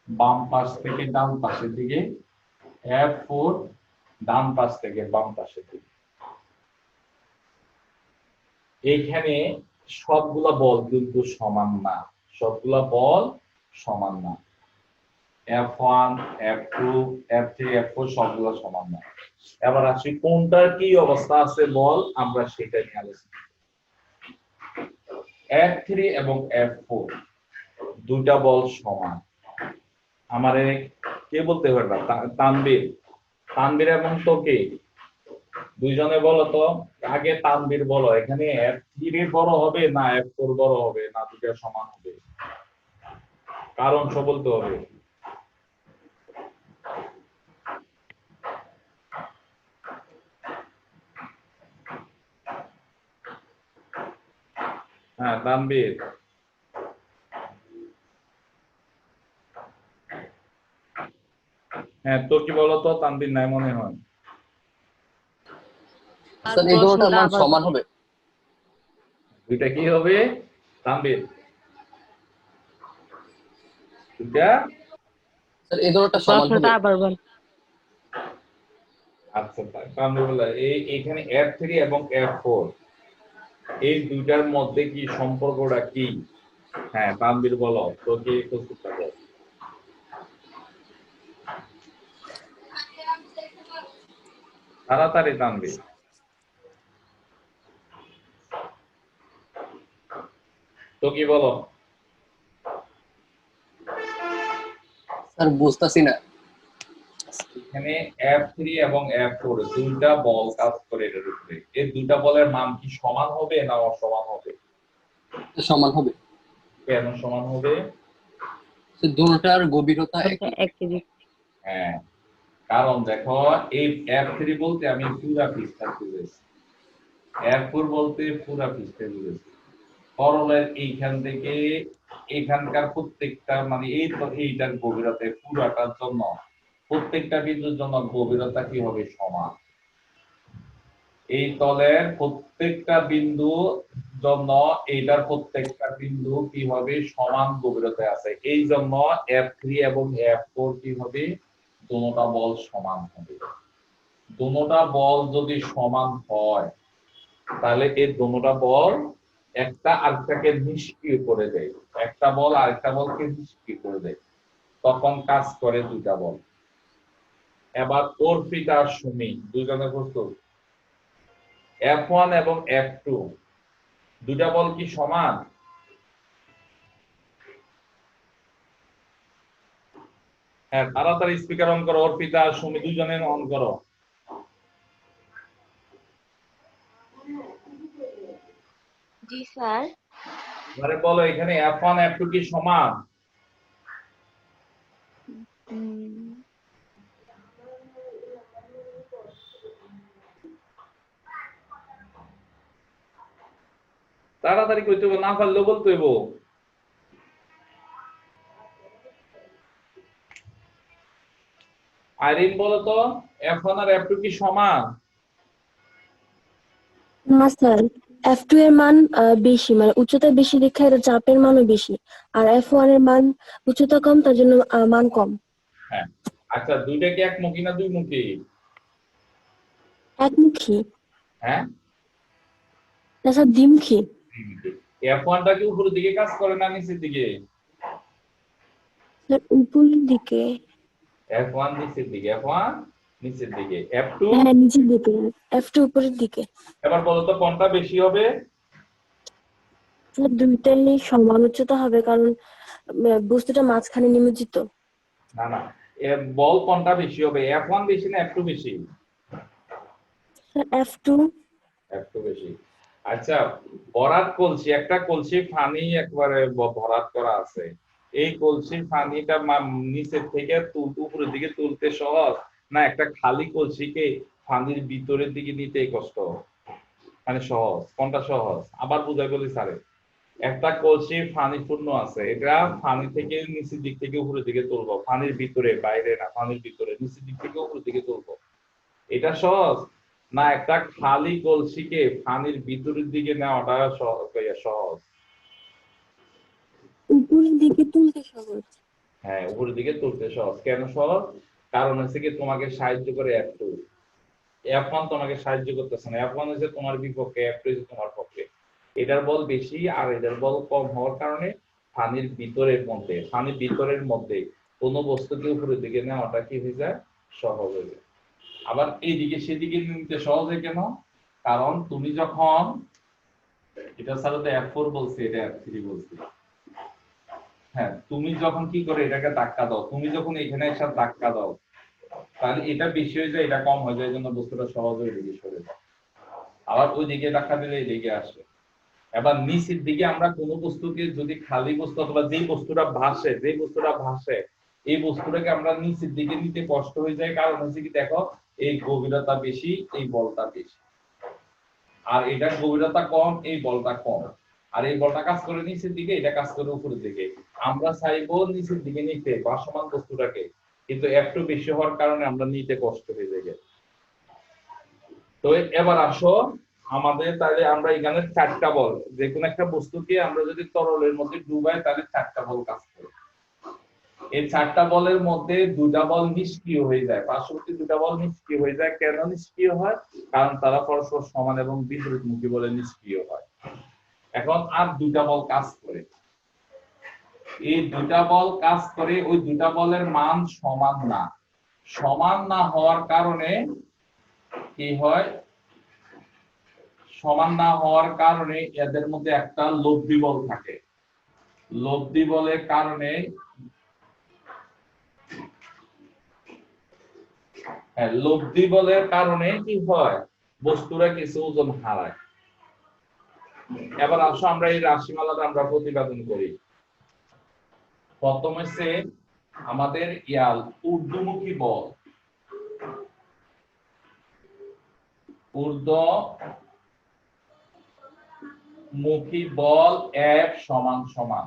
S1: বাম পাশ থেকে ডান পাশের দিকে, F4 ডান পাশ থেকে বাম পাশের দিকে। এইখানে সবগুলা বল কিন্তু সমান না, সবগুলা বল সমান না। F1 F2 F3 F4 সবগুলা সমান না। এবার আসি কোনটার কি অবস্থা আছে বল, আমরা সেটা নিয়ে আলোচনা। F3 এবং F4 দুইটা বল সমান। আমারে কে বলতে পারবে? তানবীর এবং তোকে দুইজনে বলো তো, আগে তানবীর বলো, এখানে F3 বড় হবে না F4 বড় হবে না দুটো সমান হবে? কারণ সব বলতে হবে। হ্যাঁ তানবীর, হ্যাঁ তোর কি বলতো? তানবীর নাই মনে হয়।
S6: স্যার এই দুটোটার মান সমান হবে।
S1: দুইটা কি হবে তানবীর? দুইটা
S6: স্যার এই দুটোটা সমান হবে।
S1: আচ্ছা তানবীর বলে এইখানে F3 এবং F4 এই দুইটার মধ্যে কি সম্পর্কটা কি? হ্যাঁ তানবীর বলো তো, কি প্রস্তুত থাকো। তাড়াতাড়ি তানবীর। তো কি বলো?
S6: স্যার বুঝতাছি না।
S1: এখানে F3 এবং F4 দুইটা বল কাজ করে এর উপরে। এই দুইটা বলের মান কি সমান হবে না অসমান হবে?
S6: সমান হবে।
S1: কেন সমান হবে?
S6: দুটোটার গভীরতা একই।
S1: হ্যাঁ, কারণ দেখো এই F3 বলতে আমি পুরা পৃষ্ঠা বুঝেছি, F4 বলতে পুরা পৃষ্ঠা বুঝেছি। তরলের এইখান থেকে এখানকার প্রত্যেকটা মানে এই তো এইটার গভীরতা পুরাটার জন্য প্রত্যেকটা বিন্দুর জন্য গভীরতা কি হবে? সমান। এই তলের প্রত্যেকটা বিন্দু জন্য এইটার প্রত্যেকটা বিন্দু কি হবে? সমান গভীরতায় আছে। এই জন্য F3 এবং F4 কি হবে? দুটোটা বল সমান হবে। দুটোটা বল যদি সমান হয় তাহলে এই দুটোটা বল একটা আরেকটাকে নিষ্ক্রিয় করে দেয়, একটা বল আরেকটা বলকে নিষ্ক্রিয় করে দেয়, তখন কাজ করে দুইটা বল। এবার অর্পিতা আর সুমি দুইজনের প্রস্তুত? F1 এবং F2 দুইটা বল কি সমান? হ্যাঁ তাড়াতাড়ি স্পিকার অন করো। অর্পিতা আর সুমি দুইজনে অন করো।
S5: জি স্যার।
S1: এবারে বলো এখানে F1 F2 কি সমান? তাড়াতাড়ি কইতে হবে, না পারলেও বলতে হইব। আইরিন বলো তো, F1 আর F2 কি সমান?
S2: না স্যার, F2 এর মান বেশি, মানে উচ্চতা বেশি দেখে এর চাপের মানও বেশি। আর F1 এর মান উচ্চতা কম, তার জন্য মান কম।
S1: হ্যাঁ আচ্ছা, দুইটা কি একমুখী না দুইমুখী?
S2: একমুখী।
S1: হ্যাঁ
S2: না স্যার, দ্বিমুখী।
S1: F1 টা কি উপরের দিকে কাজ করে না নিচের দিকে?
S2: স্যার উপরের দিকে।
S1: F1 নিচের দিকে, F1 নিচের দিকে, F2
S2: হ্যাঁ নিচের দিকে, F2 উপরের দিকে।
S1: এবার বলো তো কোনটা বেশি হবে?
S2: স্যার দুইটাই সমান উচ্চতা হবে, কারণ বস্তুটা মাঝখানে নিমজ্জিত।
S1: না না, বল কোনটা বেশি হবে? F1 বেশি না F2 বেশি?
S2: Sir F2।
S1: F2 বেশি। আচ্ছা, ভরাট কলসি, একটা কলসি পানি একবারে ভরাট করা আছে, এই কলসির পানিটা নিচের থেকে উপরের দিকে তুলতে সহজ না একটা খালি কলসিকে পানির ভিতরের দিকে নিতে কষ্ট? মানে সহজ, কোনটা সহজ? আবার বুঝাই বলি স্যারে, একটা কলসি পানি পূর্ণ আছে, এটা পানি থেকে নিচের দিক থেকে উপরের দিকে তুলবো, পানির ভিতরে, বাইরে না, পানির ভিতরে নিচের দিক থেকে উপরের দিকে তুলবো, এটা সহজ না একটা খালি কলসিকে পানির ভিতরের দিকে নেওয়াটা সহজ?
S2: উপরের দিকে তুলতে সহজ।
S1: হ্যাঁ উপরের দিকে তুলতে সহজ। কেন সহজ? কারণ হচ্ছে কি তোমাকে সাহায্য করে F2, F1 তোমাকে সাহায্য করতেছে না, F1 হচ্ছে তোমার বিপক্ষে, F2 হচ্ছে তোমার পক্ষে। এটার বল বেশি আর এটার বল কম হওয়ার কারণে পানির ভিতরের মধ্যে কোনো বস্তুকে উপরের দিকে নেওয়াটা কি হয়ে যায়? সহজ হয়ে যায়। আবার এইদিকে সেদিকে নিতে সহজ হয় কেন? কারণ তুমি যখন এটা সাধারণত F4 বলছি, এটা F3 বলছি, হ্যাঁ তুমি যখন কি করে এটাকে ধাক্কা দাও, তুমি যখন এখানে এসে ধাক্কা দাও, তাহলে এটা বেশি হয়ে যায়, এটা কম হয়ে যায়, এই জন্য বস্তুটা সহজে ওইদিকে সরে যায়। আবার ওইদিকে ধাক্কা দিলে এইদিকে আসে। এবার নিচের দিকে আমরা কোনো বস্তুকে যদি খালি বস্তু অথবা যে বস্তুটা ভাসে এই বস্তুটাকে আমরা নিচের দিকে নিতে কষ্ট হয়ে যায়, কারণ হচ্ছে কি দেখো এই গভীরতা বেশি, এই বলটা বেশি, আর এটা গভীরতা কম, এই বলটা কম, আর এই বলটা কাজ করে নিচের দিকে, এটা কাজ করে উপরের দিকে। আমরা চাইবো নিচের দিকে নিতে ভাসমান বস্তুটাকে, কিন্তু একটু বেশি হওয়ার কারণে আমরা নিতে কষ্ট হয়ে যায়। তো এবার আসো আমাদের, তাহলে আমরা এখানে 4টা বল, যে কোনো একটা বস্তুকে আমরা যদি তরলের মধ্যে ডুবাই তাহলে 4টা বল কাজ করে। এই 4টা বলের মধ্যে 2টা বল নিষ্ক্রিয় হয়ে যায়, পার্শ্ববর্তী 2টা বল নিষ্ক্রিয় হয়ে যায়। কেন নিষ্ক্রিয় হয়? কারণ তারা পরস্পর সমান এবং বিপরীতমুখী বলে নিষ্ক্রিয় হয়। এখন আর 2টা বল কাজ করে, এই 2টা বল কাজ করে, ওই 2টা বলের মান সমান না হওয়ার কারণে কি হয়? সমান না হওয়ার কারণে এদের মধ্যে একটা লব্ধি বল থাকে। লব্ধি বলের কারণে কি হয়? বস্তুরা কিছু ওজন হারায়। এবার আসো আমরা এই রাশিমালাটা আমরা প্রতিপাদন করি। প্রথম হচ্ছে আমাদের ঊর্ধ্বমুখী বল, ঊর্ধ্বমুখী বল F সমান সমান,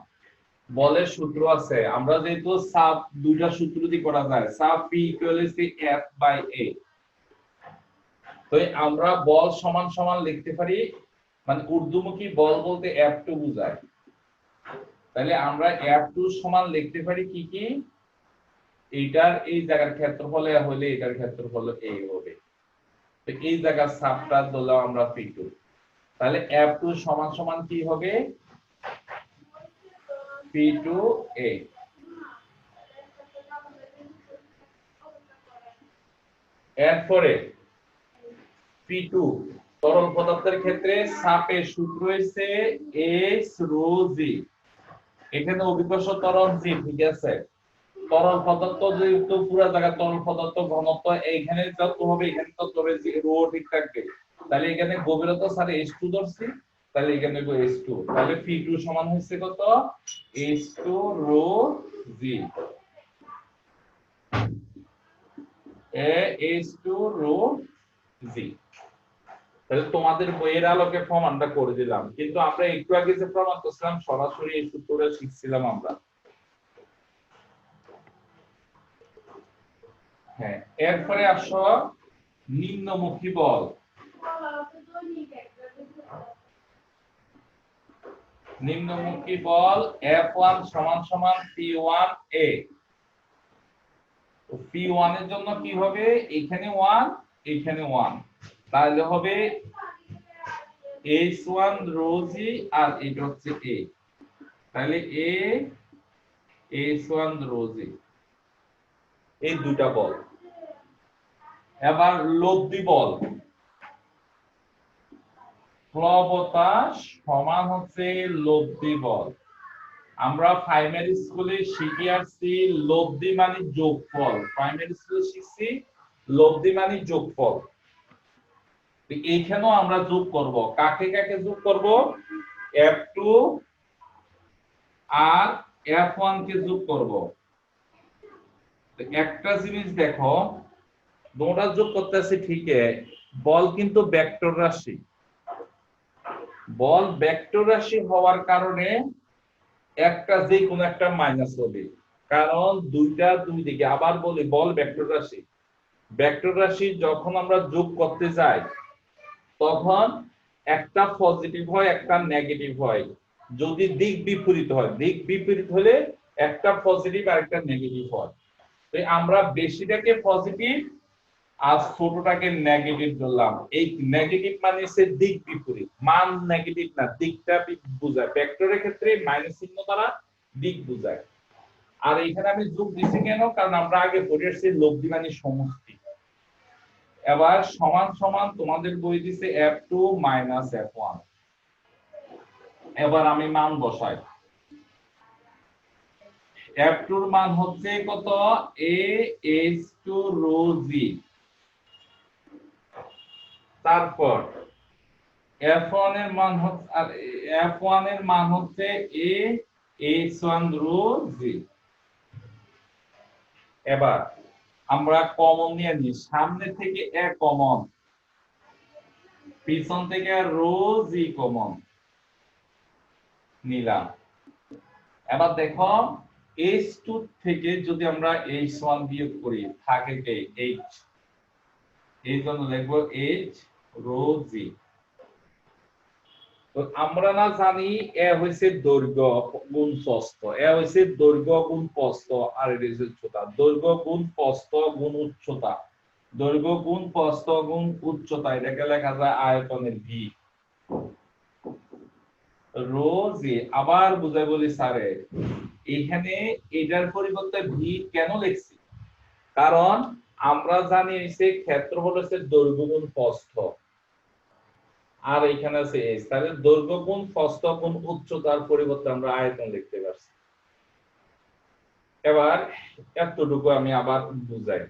S1: বলের সূত্র আছে, আমরা যেহেতু সাব 2টা সূত্র দিয়ে করা যায়, সাব P = F/A, তো আমরা বল সমান সমান লিখতে পারি, মানে ঊর্ধ্বমুখী বল বলতে F2 বোঝায়। তাহলে আমরা F2 সমান লিখতে পারি কি কি? এইটার এই জায়গার ক্ষেত্রফল হলে এটার ক্ষেত্রফল A হবে, তো এই জায়গার সাবটা দিলাম আমরা P2। তাহলে F2 সমান সমান কি হবে? P2A। এরপরে P2 তরল পদার্থের ক্ষেত্রে চাপের সূত্র হচ্ছে H/ρg। এখানে অভিকর্ষ ত্বরণ G, ঠিক আছে। তরল পদার্থ যেহেতু পুরো জায়গা তরল পদার্থ ঘনত্ব এইখানে যত হবে এখানে তত হবে, রো ঠিক থাকবে। তাহলে এখানে গভীরতা সাথে H2 ধরছি, তাহলে এখানে H2, তাহলে P2 সমান হচ্ছে কত? H2ρg। H2ρg। তাহলে তোমাদের বইয়ের আলোকে প্রমাণটা করে দিলাম, কিন্তু আমরা একটু আগে যে প্রমাণ করছিলাম সরাসরি এই সূত্রটা শিখছিলাম আমরা। হ্যাঁ, এরপরে আসো নিম্নমুখী বল। নিম্নমুখী বল F1 সমান সমান P1A। তো P1 এর জন্য কি হবে? এখানে 1, এখানে 1, তাহলে হবে H1ρg আর এটা হচ্ছে A, তাহলে H1ρg। এই 2টা বল। এবার লব্ধি বল, প্লবতা সমান হচ্ছে লব্ধি বল। আমরা প্রাইমারি স্কুলে শিখে আসছি লব্ধি মানে যোগফল, প্রাইমারি স্কুলে শিখছি লব্ধি মানে যোগফল। এইখানেও আমরা যোগ করব, কাকে কাকে যোগ করব? F2 আর F1 কে যোগ করব। একটা জিনিস দেখো, দুটোটা যোগ করতেছি ঠিকই, বল কিন্তু ভেক্টর রাশি। বল ভেক্টর রাশি হওয়ার কারণে একটা যে কোনো একটা মাইনাস হবে, কারণ দুইটা দুই দিকে। আবার বলি, বল ভেক্টর রাশি। ভেক্টর রাশি যখন আমরা যোগ করতে যাই তখন একটা পজিটিভ হয় একটা নেগেটিভ হয়, যদি দিক বিপরীত হয়। দিক বিপরীত হলে একটা পজিটিভ আর একটা নেগেটিভ হয়। তো আমরা বেশিটাকে পজিটিভ আর ছোটটাকে নেগেটিভ ধরলাম। এই নেগেটিভ মানে হচ্ছে দিক বিপরীত, মান নেগেটিভ না, দিকটা বোঝায়। ভেক্টরের ক্ষেত্রে মাইনাস চিহ্ন দ্বারা দিক বোঝায়। আর এখানে আমি যোগ দিছি কেন? কারণ আমরা আগে পড়ে আসছি লব্ধি মানে সমষ্টি। এবার সমান সমান তোমাদের বই দিছে F2 - F1। এবার আমি মান বসাই। F2 এর মান হচ্ছে কত AH2 rho G। তারপর F1 এর মান হচ্ছে আর F1 এর মান হচ্ছে AH1 rho G। এবার আমরা কমন নিয়ে নিই, সামনে থেকে এ কমন, পিছন থেকে রো জি কমন নিলাম। এবার দেখো H2 থেকে যদি আমরা H1 বিয়োগ করি থাকে কে H, এই জন্য লিখবো H রো জি। তো আমরা না জানি এ হইছে দৈর্ঘ্য গুণ প্রস্থ, এ হইছে দৈর্ঘ্য গুণ প্রস্থ, আর এটা হইছে উচ্চতা। দৈর্ঘ্য গুণ প্রস্থ গুণ উচ্চতা, দৈর্ঘ্য গুণ প্রস্থ গুণ উচ্চতা, এটাকে লেখা যায় আয়তনের ভি রো জি। আবার বুঝাই বলি স্যারে, এখানে এটার পরিবর্তে ভি কেন লিখছি, কারণ আমরা জানি হইছে ক্ষেত্রফল হচ্ছে দৈর্ঘ্য গুণ প্রস্থ, আর এখানে আছে h, তাহলে দৈর্ঘ্য গুণ প্রস্থ গুণ উচ্চতার পরিবর্তে আমরা আয়তন লিখতে পারছি। এবার এতটুকু আমি আবার বুঝাই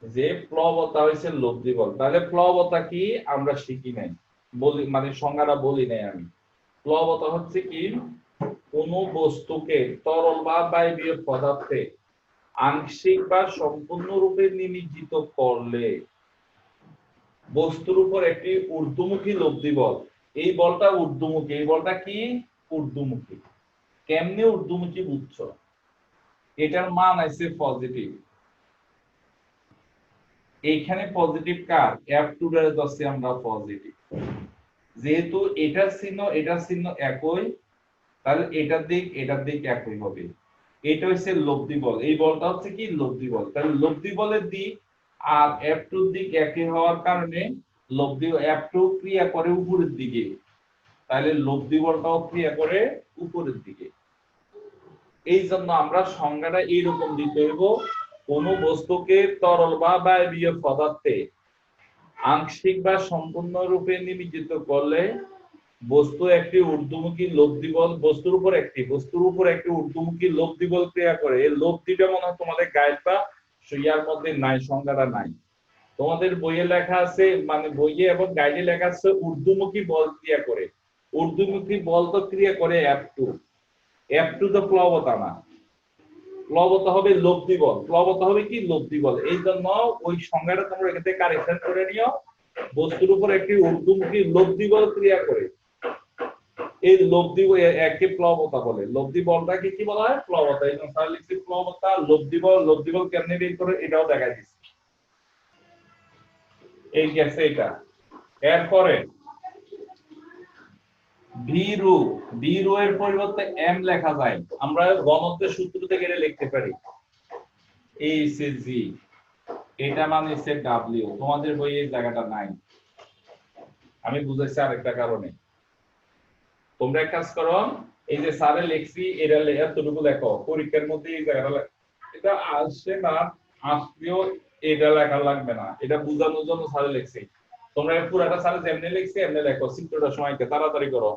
S1: যে প্লবতা হইছে লব্ধি বল। তাহলে প্লবতা কি আমরা শিখি নাই, বলি মানে সংজ্ঞাটা বলি নাই আমি। প্লবতা হচ্ছে কি, কোন বস্তুকে তরল বা বায়বীয় পদার্থে আংশিক বা সম্পূর্ণরূপে নিমজ্জিত করলে বস্তুর উপর একটি ঊর্ধ্বমুখী লব্ধি বল, এই বলটা ঊর্ধ্বমুখী, এই বলটা কি ঊর্ধ্বমুখী। কেমনে ঊর্ধ্বমুখী বুঝছো, এটার মান আছে পজিটিভ, এইখানে পজিটিভ কার F2 এর ধরছি আমরা পজিটিভ, যেহেতু এটার চিহ্ন একই, তাহলে এটার দিক একই হবে। এটা হচ্ছে লব্ধি বল, এই বলটা হচ্ছে কি লব্ধি বল, তাহলে লব্ধি বলের দিক আর F2 এর দিক একই হওয়ার কারণে লব্ধি F2 ক্রিয়া করে উপরের দিকে, তাহলে লব্ধি বলটাও ক্রিয়া করে উপরের দিকে। এই জন্য আমরা সংজ্ঞাটা এইরকম দিতে হইব, কোন বস্তুকে তরল বা বায়বীয় পদার্থে আংশিক বা সম্পূর্ণরূপে নিমজ্জিত করলে বস্তু একটি ঊর্ধ্বমুখী লব্ধি বল, বস্তুর উপর একটি ঊর্ধ্বমুখী লব্ধি বল ক্রিয়া করে। এই লব্ধিটা মনে হয় তোমাদের গাইড বা ইয়ার মধ্যে নাই, সংজ্ঞাটা নাই। তোমাদের বইয়ে লেখা আছে, মানে বইয়ে এবং গাইডে লেখা আছে ঊর্ধ্বমুখী বল ক্রিয়া করে। ঊর্ধ্বমুখী বল তো ক্রিয়া করে F2 তো প্লবতা না, প্লবতা হবে লব্ধি বল, প্লবতা হবে কি লব্ধি বল। এই জন্য ওই সংজ্ঞাটা তোমরা এখান থেকে কারেকশন করে নিও, বস্তুর উপর একটি ঊর্ধ্বমুখী লব্ধি বল ক্রিয়া করে, এই লব্ধি একে প্লবতা বলে। লব্ধি বলটাকে কি বলা হয় প্লবতা। এই জন্য তাহলে লিখছি প্লবতা লব্ধি বল কেমনে বের করে এটাও দেখাই দিচ্ছি, এই গেছে এটা। এরপরে ভি রো এর পরিবর্তে এম লেখা যায়, আমরা ঘনত্বের সূত্র থেকে এটা লিখতে পারি জি, এটা মানে হচ্ছে ডাব্লিউ। তোমাদের বইয়ে এই জায়গাটা নাই, আমি বুঝাইছি আরেকটা কারণে। তোমরা এক কাজ করো, এই যে স্যারে লিখছি এটা এতটুকু লেখো, পরীক্ষার মধ্যে এই জায়গাটা এটা আসছে না, আসলেও এটা লেখা লাগবে না, এটা বোঝানোর জন্য স্যারে লিখছি। তোমরা পুরাটা স্যারে যেমনি লিখছি এমনি লেখো, চিত্রটা সময়কে তাড়াতাড়ি করো।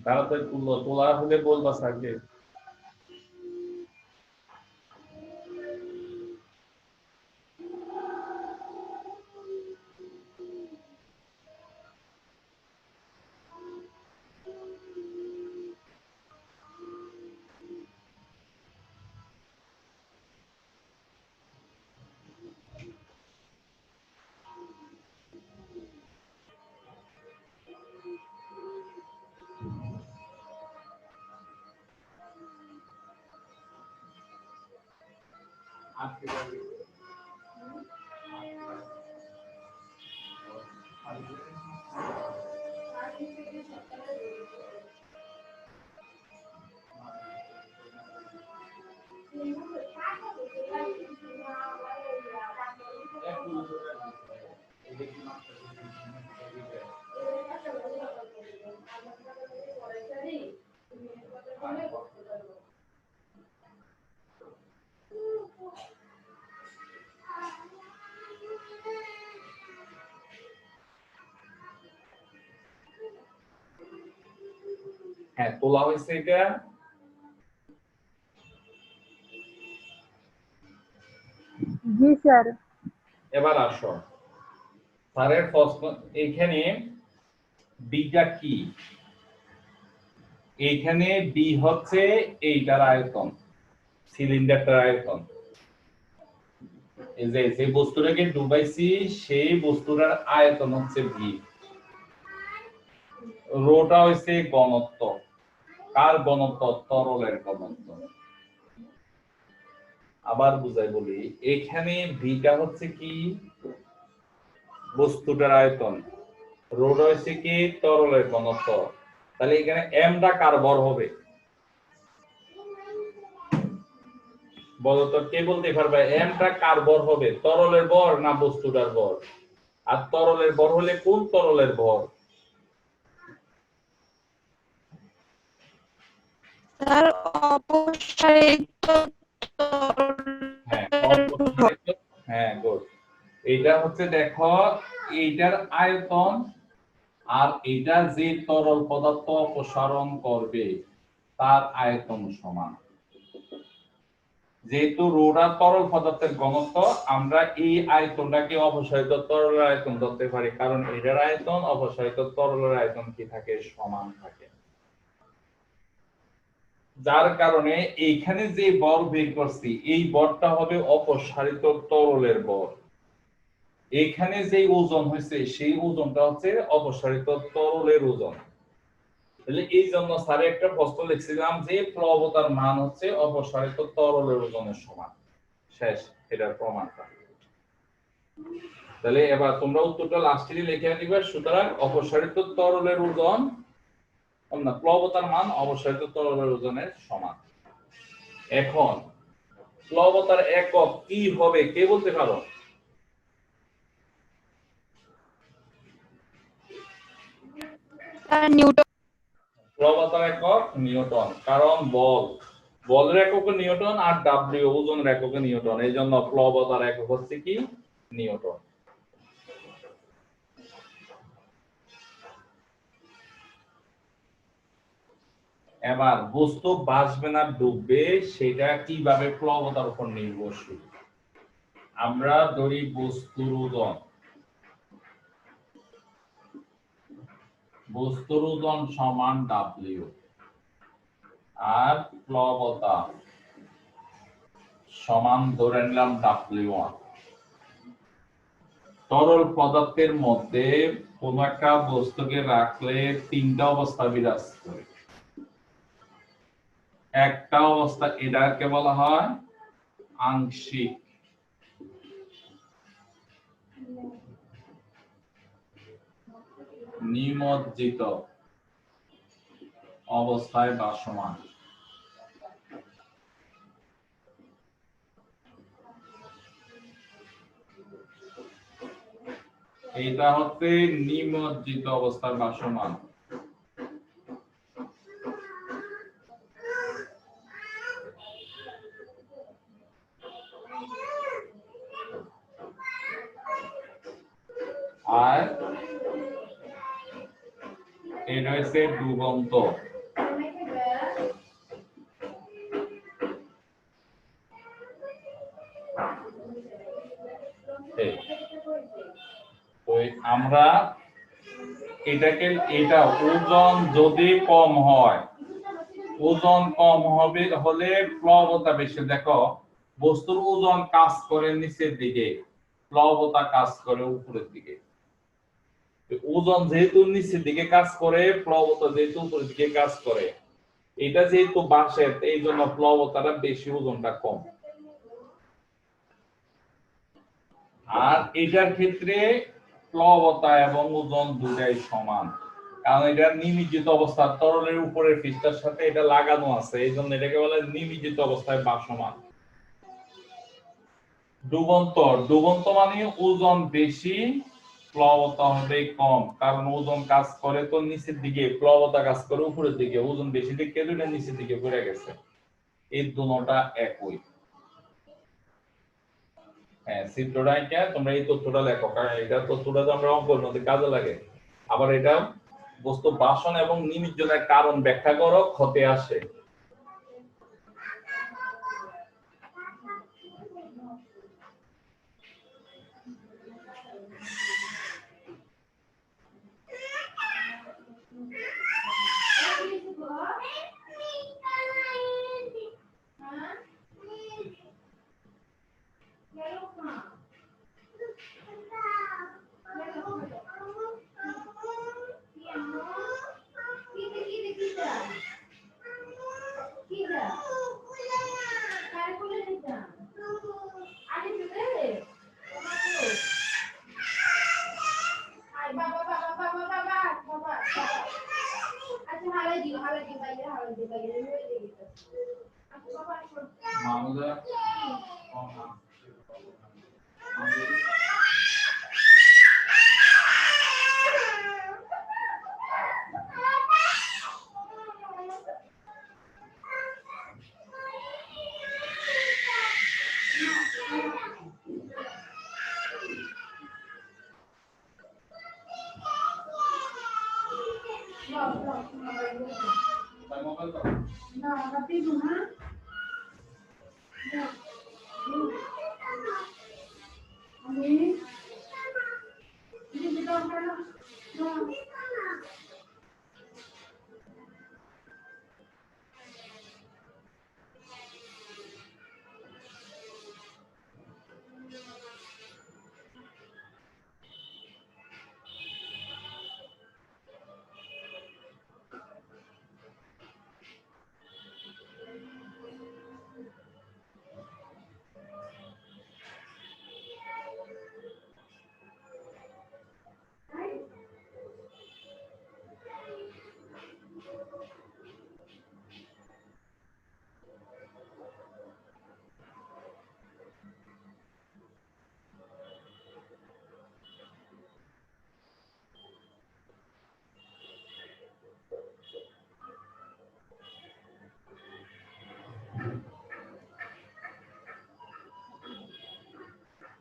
S1: তাড়াতাড়ি তুলো, তোলা হলে বলবা স্যারকে। হ্যাঁ, তোলা হয়েছে এটা।
S3: জি স্যার।
S1: এবার আসো, স্যারের প্রশ্ন এখানে বিটা কি? এইখানে বি হচ্ছে এইটার আয়তন, সিলিন্ডারটার আয়তন। এই যে বস্তুটাকে ডুবাইছি সেই বস্তুটার আয়তন হচ্ছে ভি। রোটা হইছে ঘনত্ব। কার ঘনত্ব? তরলের ঘনত্ব। আবার বুঝাই বলি, এখানে ভিটা হচ্ছে কি? বস্তুটার আয়তন। রোটা হচ্ছে কি? তরলের ঘনত্ব। তাহলে এখানে এমটা কার ভর হবে? বলো তো, কে বলতে পারবে এমটা কার ভর হবে? তরলের ভর না বস্তুটার ভর? আর তরলের ভর হলে কোন তরলের ভর?
S3: স্যার অপসারিত
S1: হ্যাঁ, অপসারিত। হ্যাঁ, গুড। এইটা হচ্ছে, দেখো, এইটার আয়তন আর এটা যে তরল পদার্থ অপসারণ করবে তার আয়তন সমান। যেহেতু রোডা তরল পদার্থের ঘনত্ব, আমরা এই আয়তনটাকে অপসারিত তরলের আয়তন ধরতে পারি, কারণ এটার আয়তন অপসারিত তরলের আয়তন কি থাকে? সমান থাকে। যার কারণে এইখানে যে বল বের করছি এই বলটা হবে অপসারিত তরলের বল। এখানে যে ওজন হয়েছে সেই ওজনটা হচ্ছে অপসারিত তরলের ওজন। তাহলে এই জন্য স্যার একটা প্রশ্ন লিখছিলাম যে প্লবতার মান হচ্ছে অপসারিত তরলের ওজনের সমান। শেষ এটার প্রমাণটা। তাহলে এবার তোমরা উত্তরটা লাস্টে লিখে দিবে। সুতরাং অপসারিত তরলের ওজন না, প্লবতার মান অপসারিত তরলের ওজনের সমান। এখন প্লবতার একক কি হবে কে বলতে পারো?
S3: Sir Newton.
S1: প্লবতার একক নিউটন, কারণ বলের একক নিউটন আর ডাব্লিউ ওজনের একক নিউটন, এই জন্য প্লবতার একক হচ্ছে কি? নিউটন। এবার বস্তু ভাসবে না ডুববে সেটা কিভাবে প্লবতার উপর নির্ভরশীল। আমরা ধরি বস্তুর ওজন সমান ডাব্লিউ আর প্লবতা সমান ধরে নিলাম ডাব্লিউ1। তরল পদার্থের মধ্যে কোন একটা বস্তুকে রাখলে তিনটা অবস্থা বিরাজ করে। একটা অবস্থা এটাকে বলা হয় আংশিক, নিমজ্জিত অবস্থায় ভাসমান। এটা হচ্ছে নিমজ্জিত অবস্থায় ভাসমান। আর এটা হচ্ছে ডুবন্ত। আমরা এটাকে এটা ওজন যদি কম হয়, ওজন কম হবে হলে প্লবতা বেশি। দেখো বস্তুর ওজন কাজ করে নিচের দিকে, প্লবতা কাজ করে উপরের দিকে। ওজন যেহেতু নিচের দিকে কাজ করে, প্লবতা যেহেতু উপরের দিকে কাজ করে, এটা যেহেতু বাঁশের এই জন্য প্লবতাটা বেশি, ওজনটা কম। আর এটার ক্ষেত্রে প্লবতা এবং ওজন দুটাই সমান, কারণ এটা নিমজ্জিত অবস্থা, তরলের উপরের পৃষ্ঠের সাথে এটা লাগানো আছে, এই জন্য এটাকে বলে নিমজ্জিত অবস্থায় ভাসমান। ডুবন্ত, ডুবন্ত মানে ওজন বেশি, প্লবতা হবে কম, কারণ ওজন কাজ করে তো নিচের দিকে, প্লবতা কাজ করে উপরের দিকে, ওজন বেশি দিকে দুইটা নিচের দিকে পড়ে গেছে। এই দুটোটা একই। হ্যাঁ, চিত্রটা তোমরা এই তথ্যটা লেখো, কারণ এটা তথ্যটা তো আমরা অঙ্কের মধ্যে কাজে লাগে। আবার এটা বস্তু বাসন এবং নিমজ্জনের কারণ ব্যাখ্যা করো, ক্ষতে আসে।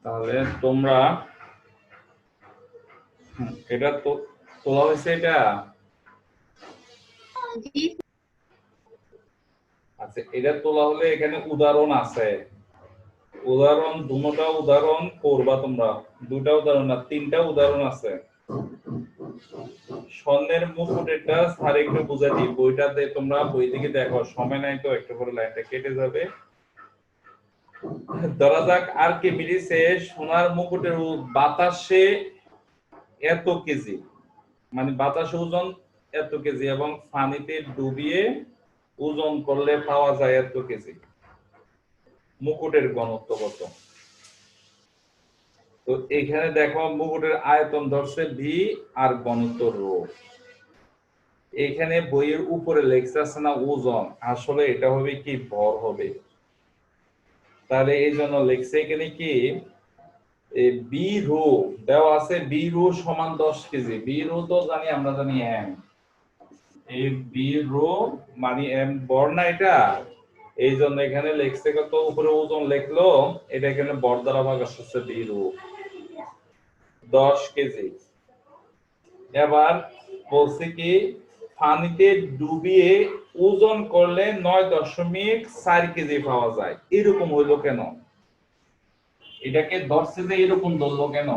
S1: তাহলে তোমরা এটা তো তোলা হয়েছে, এটা আচ্ছা, এটা তোলা হলে এখানে উদাহরণ আছে, উদাহরণ দুটো উদাহরণ করবা তোমরা, দুটা উদাহরণ না তিনটা উদাহরণ আছে। স্বর্ণের মুকুটটা স্যার একটু বুঝাই দিই, বইটাতে তোমরা বই থেকে দেখো, সময় নাই তো একটু করে লাইনটা কেটে যাবে। ধরা যাক আর্কিমিডিসে সোনার মুকুটের বাতাসে এত কেজি, মানে বাতাসে ওজন এত কেজি এবং পানিতে ডুবিয়ে ওজন করলে পাওয়া যায় এত কেজি। মুকুটের ঘনত্ব কত? তো এখানে দেখো মুকুটের আয়তন ধরছে ভি আর ঘনত্ব রো। এখানে বইয়ের উপরে লেখা আছে না ওজন, আসলে এটা হবে কি ভর হবে। তাহলে এই জন্য লেখছে এখানে কি বি রো দেওয়া আছে, বি রো সমান 10 কেজি। বি রো তো জানি, আমরা জানি এম, এই বি রো মানে এম বর না এটা, এই জন্য এখানে লেখছে কত, উপরে ওজন লিখলো, এটা এখানে বর দ্বারা ভাগ আসছে বি রো 10 কেজি। এবার বলছে কি পানিতে ডুবিয়ে ওজন করলে 9.4 কেজি পাওয়া যায়। এরকম হইলো কেন? এটাকে ধরছে যে এরকম ধরলো কেন?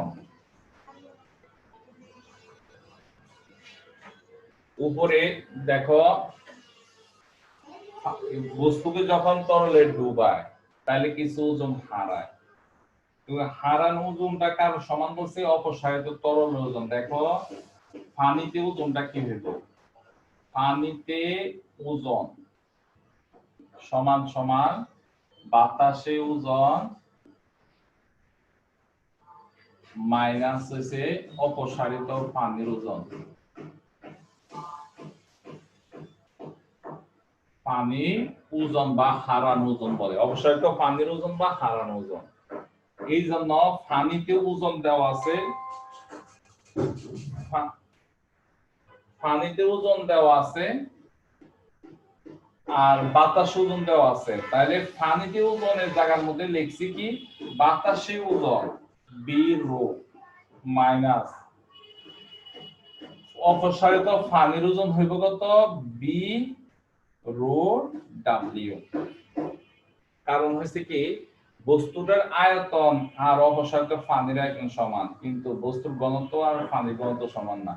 S1: উপরে দেখো বস্তুকে যখন তরলে ডুবায় তাহলে কিছু ওজন হারায়। হারানো ওজনটা কার সমান বলছে? অপসারিত তরল ওজন। দেখো পানিতে ওজনটা কি হইব? পানিতে ওজন সমান সমান বাতাসে ওজন মাইনাস হইছে অপসারিত পানির ওজন। পানি ওজন বা হারানো ওজন বলে, অপসারিত পানির ওজন বা হারানো ওজন। এই জন্য পানিতে ওজন দেওয়া আছে, পানিতে ওজন দেওয়া আছে আর বাতাস ওজন দেওয়া আছে। তাহলে পানিতে ওজনের জায়গার মধ্যে লিখছি কি বাতাসে ওজন বি রো মাইনাস অপসারিত পানির ওজন হইব কত? V rho W. কারণ হচ্ছে কি বস্তুটার আয়তন আর অপসারিত পানির আয়তন সমান, কিন্তু বস্তুর ঘনত্ব আর পানির ঘনত্ব সমান না।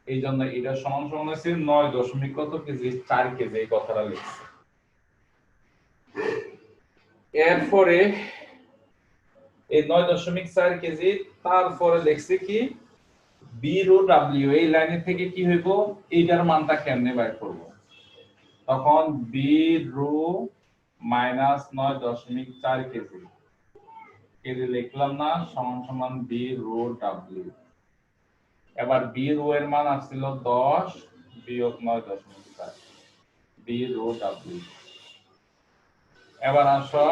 S1: এই জন্য এটা সমান সমান হচ্ছে 9 কত কেজি 4 কেজি, এই কথাটা লিখছি। এরপরে এই 9.4 কেজি, তারপরে লিখছি কি বি রো ডাব্লিউ। এই লাইনে থেকে কি হইব? এইটার মানটা কেমনে বের করব? তখন V rho minus 9.4 KG KG লিখলাম না, সমান সমান বি রো ডাব্লিউ। এবার বি রো এর মান আসছিল 10 বিয়োগ 9.4 বি রো ডাব্লিউ। এবার আসো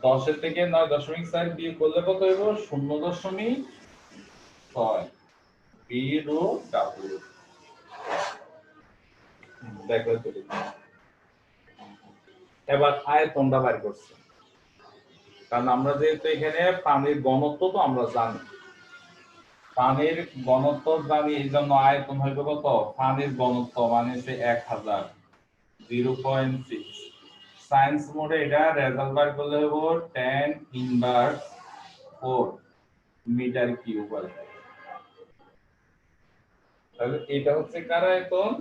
S1: 10 এর থেকে 9.4 বিয়োগ করলে কত হইব? 0.6 বি রো ডাব্লিউ। দেখো তো, এবার আয়তনটা বের করছে, কারণ আমরা যেহেতু এখানে পানির ঘনত্ব তো আমরা জানি, পানির ঘনত্ব জানি, এই জন্য আয়তন হইবে কত? পানির ঘনত্ব মানে হচ্ছে 1000 0.6। সায়েন্স মোডে এটা রেজাল্ট বার করলে হইব 10 ইনভার্স 4 মিটার কিউব। তাহলে এটা হচ্ছে কার আয়তন?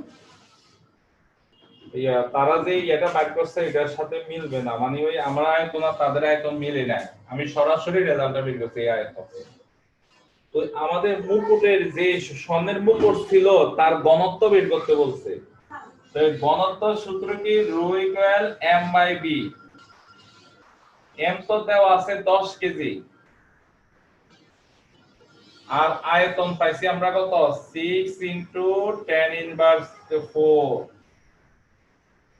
S1: তারা যে এটা বার করছে এটার সাথে মিলবে না, মানে ওই আমরা আয়তন আর তাদের আয়তন মিলে না। আমি সরাসরি রেজাল্টটা বের করছি এই আয়তন। তো আমাদের মুকুটের যে স্বর্ণের মুকুট ছিল তার ঘনত্ব বের করতে বলছে। তো এই ঘনত্ব সূত্র কি? Rho equal M by V. M তো দেওয়া আছে 10 কেজি, আর আয়তন পাইছি আমরা কত? 6 ইনটু 10 ইনভার্স 4।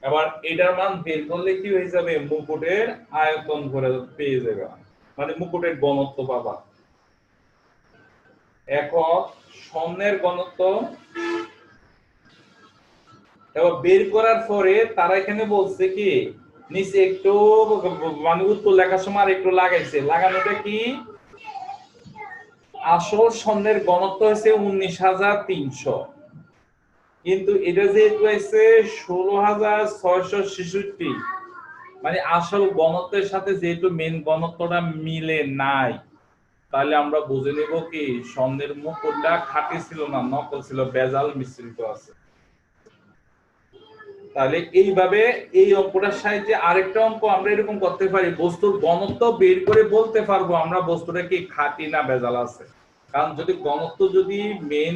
S1: এবার এটার মান বের করলে কি হয়ে যাবে? মুকুটের আয়তন করে পেয়ে যাবে, মানে মুকুটের ঘনত্ব পাবা। একক স্বর্ণের ঘনত্ব এবার বের করার পরে তারা এখানে বলছে কি নিচে একটু মানে উত্তর লেখার সময় আর একটু লাগাইছে। লাগানোটা কি? আসল স্বর্ণের ঘনত্ব হচ্ছে 19,300, কিন্তু এটা যেহেতু হয়েছে 16,666, মানে আসল ঘনত্বের সাথে যেহেতু মেন ঘনত্বটা মিলে নাই, তাহলে আমরা বুঝে নেব কি স্বর্ণের মুকুটটা খাঁটি ছিল না, নকল ছিল, ভেজাল মিশ্রিত আছে। তাহলে এইভাবে এই অঙ্কটার সাহায্যে আরেকটা অঙ্ক আমরা এরকম করতে পারি, বস্তুর ঘনত্ব বের করে বলতে পারবো আমরা বস্তুটা কি খাঁটি না ভেজাল আছে। কারণ যদি ঘনত্ব যদি মেন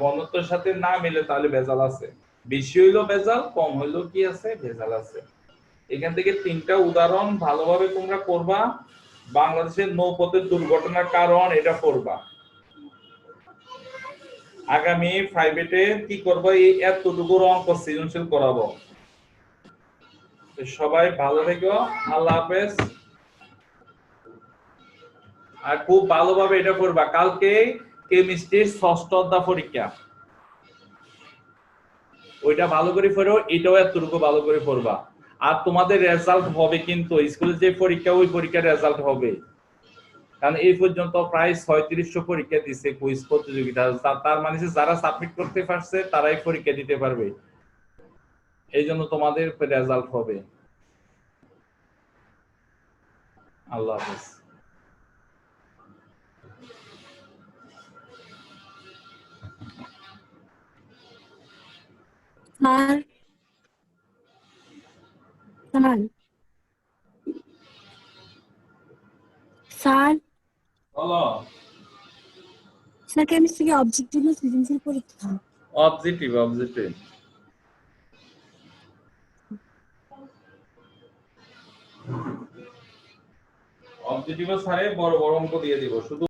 S1: ঘনত্বের সাথে না মিলে তাহলে ভেজাল আছে, বেশি হইলো ভেজাল, কম হইলো কি আছে? ভেজাল আছে। এখান থেকে 3টা উদাহরণ ভালোভাবে তোমরা করবা। বাংলাদেশের নৌপথের দুর্ঘটনার কারণ এটা করবা। আগামী 5 কি করবো? এই এতটুকু অঙ্ক সৃজনশীল করাবো। সবাই ভালো থেকো, আল্লাহ হাফেজ। আর খুব ভালোভাবে এটা করবা। কালকে কেমিস্ট্রির 6ষ্ঠ অধ্যায় পরীক্ষা, ওইটা ভালো করে পড়ো, এটাও এতটুকু ভালো করে পড়বা। আর তোমাদের রেজাল্ট হবে কিন্তু স্কুলে যে পরীক্ষা, ওই পরীক্ষার রেজাল্ট হবে। কারণ এই পর্যন্ত প্রায় 3600 পরীক্ষা দিচ্ছে কুইজ প্রতিযোগিতা, তার মানে যারা সাবমিট করতে পারছে তারাই পরীক্ষা দিতে পারবে, এই জন্য তোমাদের রেজাল্ট হবে। আল্লাহ হাফেজ।
S2: স্যার স্যার স্যার
S1: বলো
S2: স্যার কেমিস্ট্রি অবজেক্টিভ না সৃজনশীল পরীক্ষা?
S1: অবজেক্টিভ অবজেক্টিভ অবজেক্টিভ স্যারে বড় বড় অঙ্ক দিয়ে দিব শুধু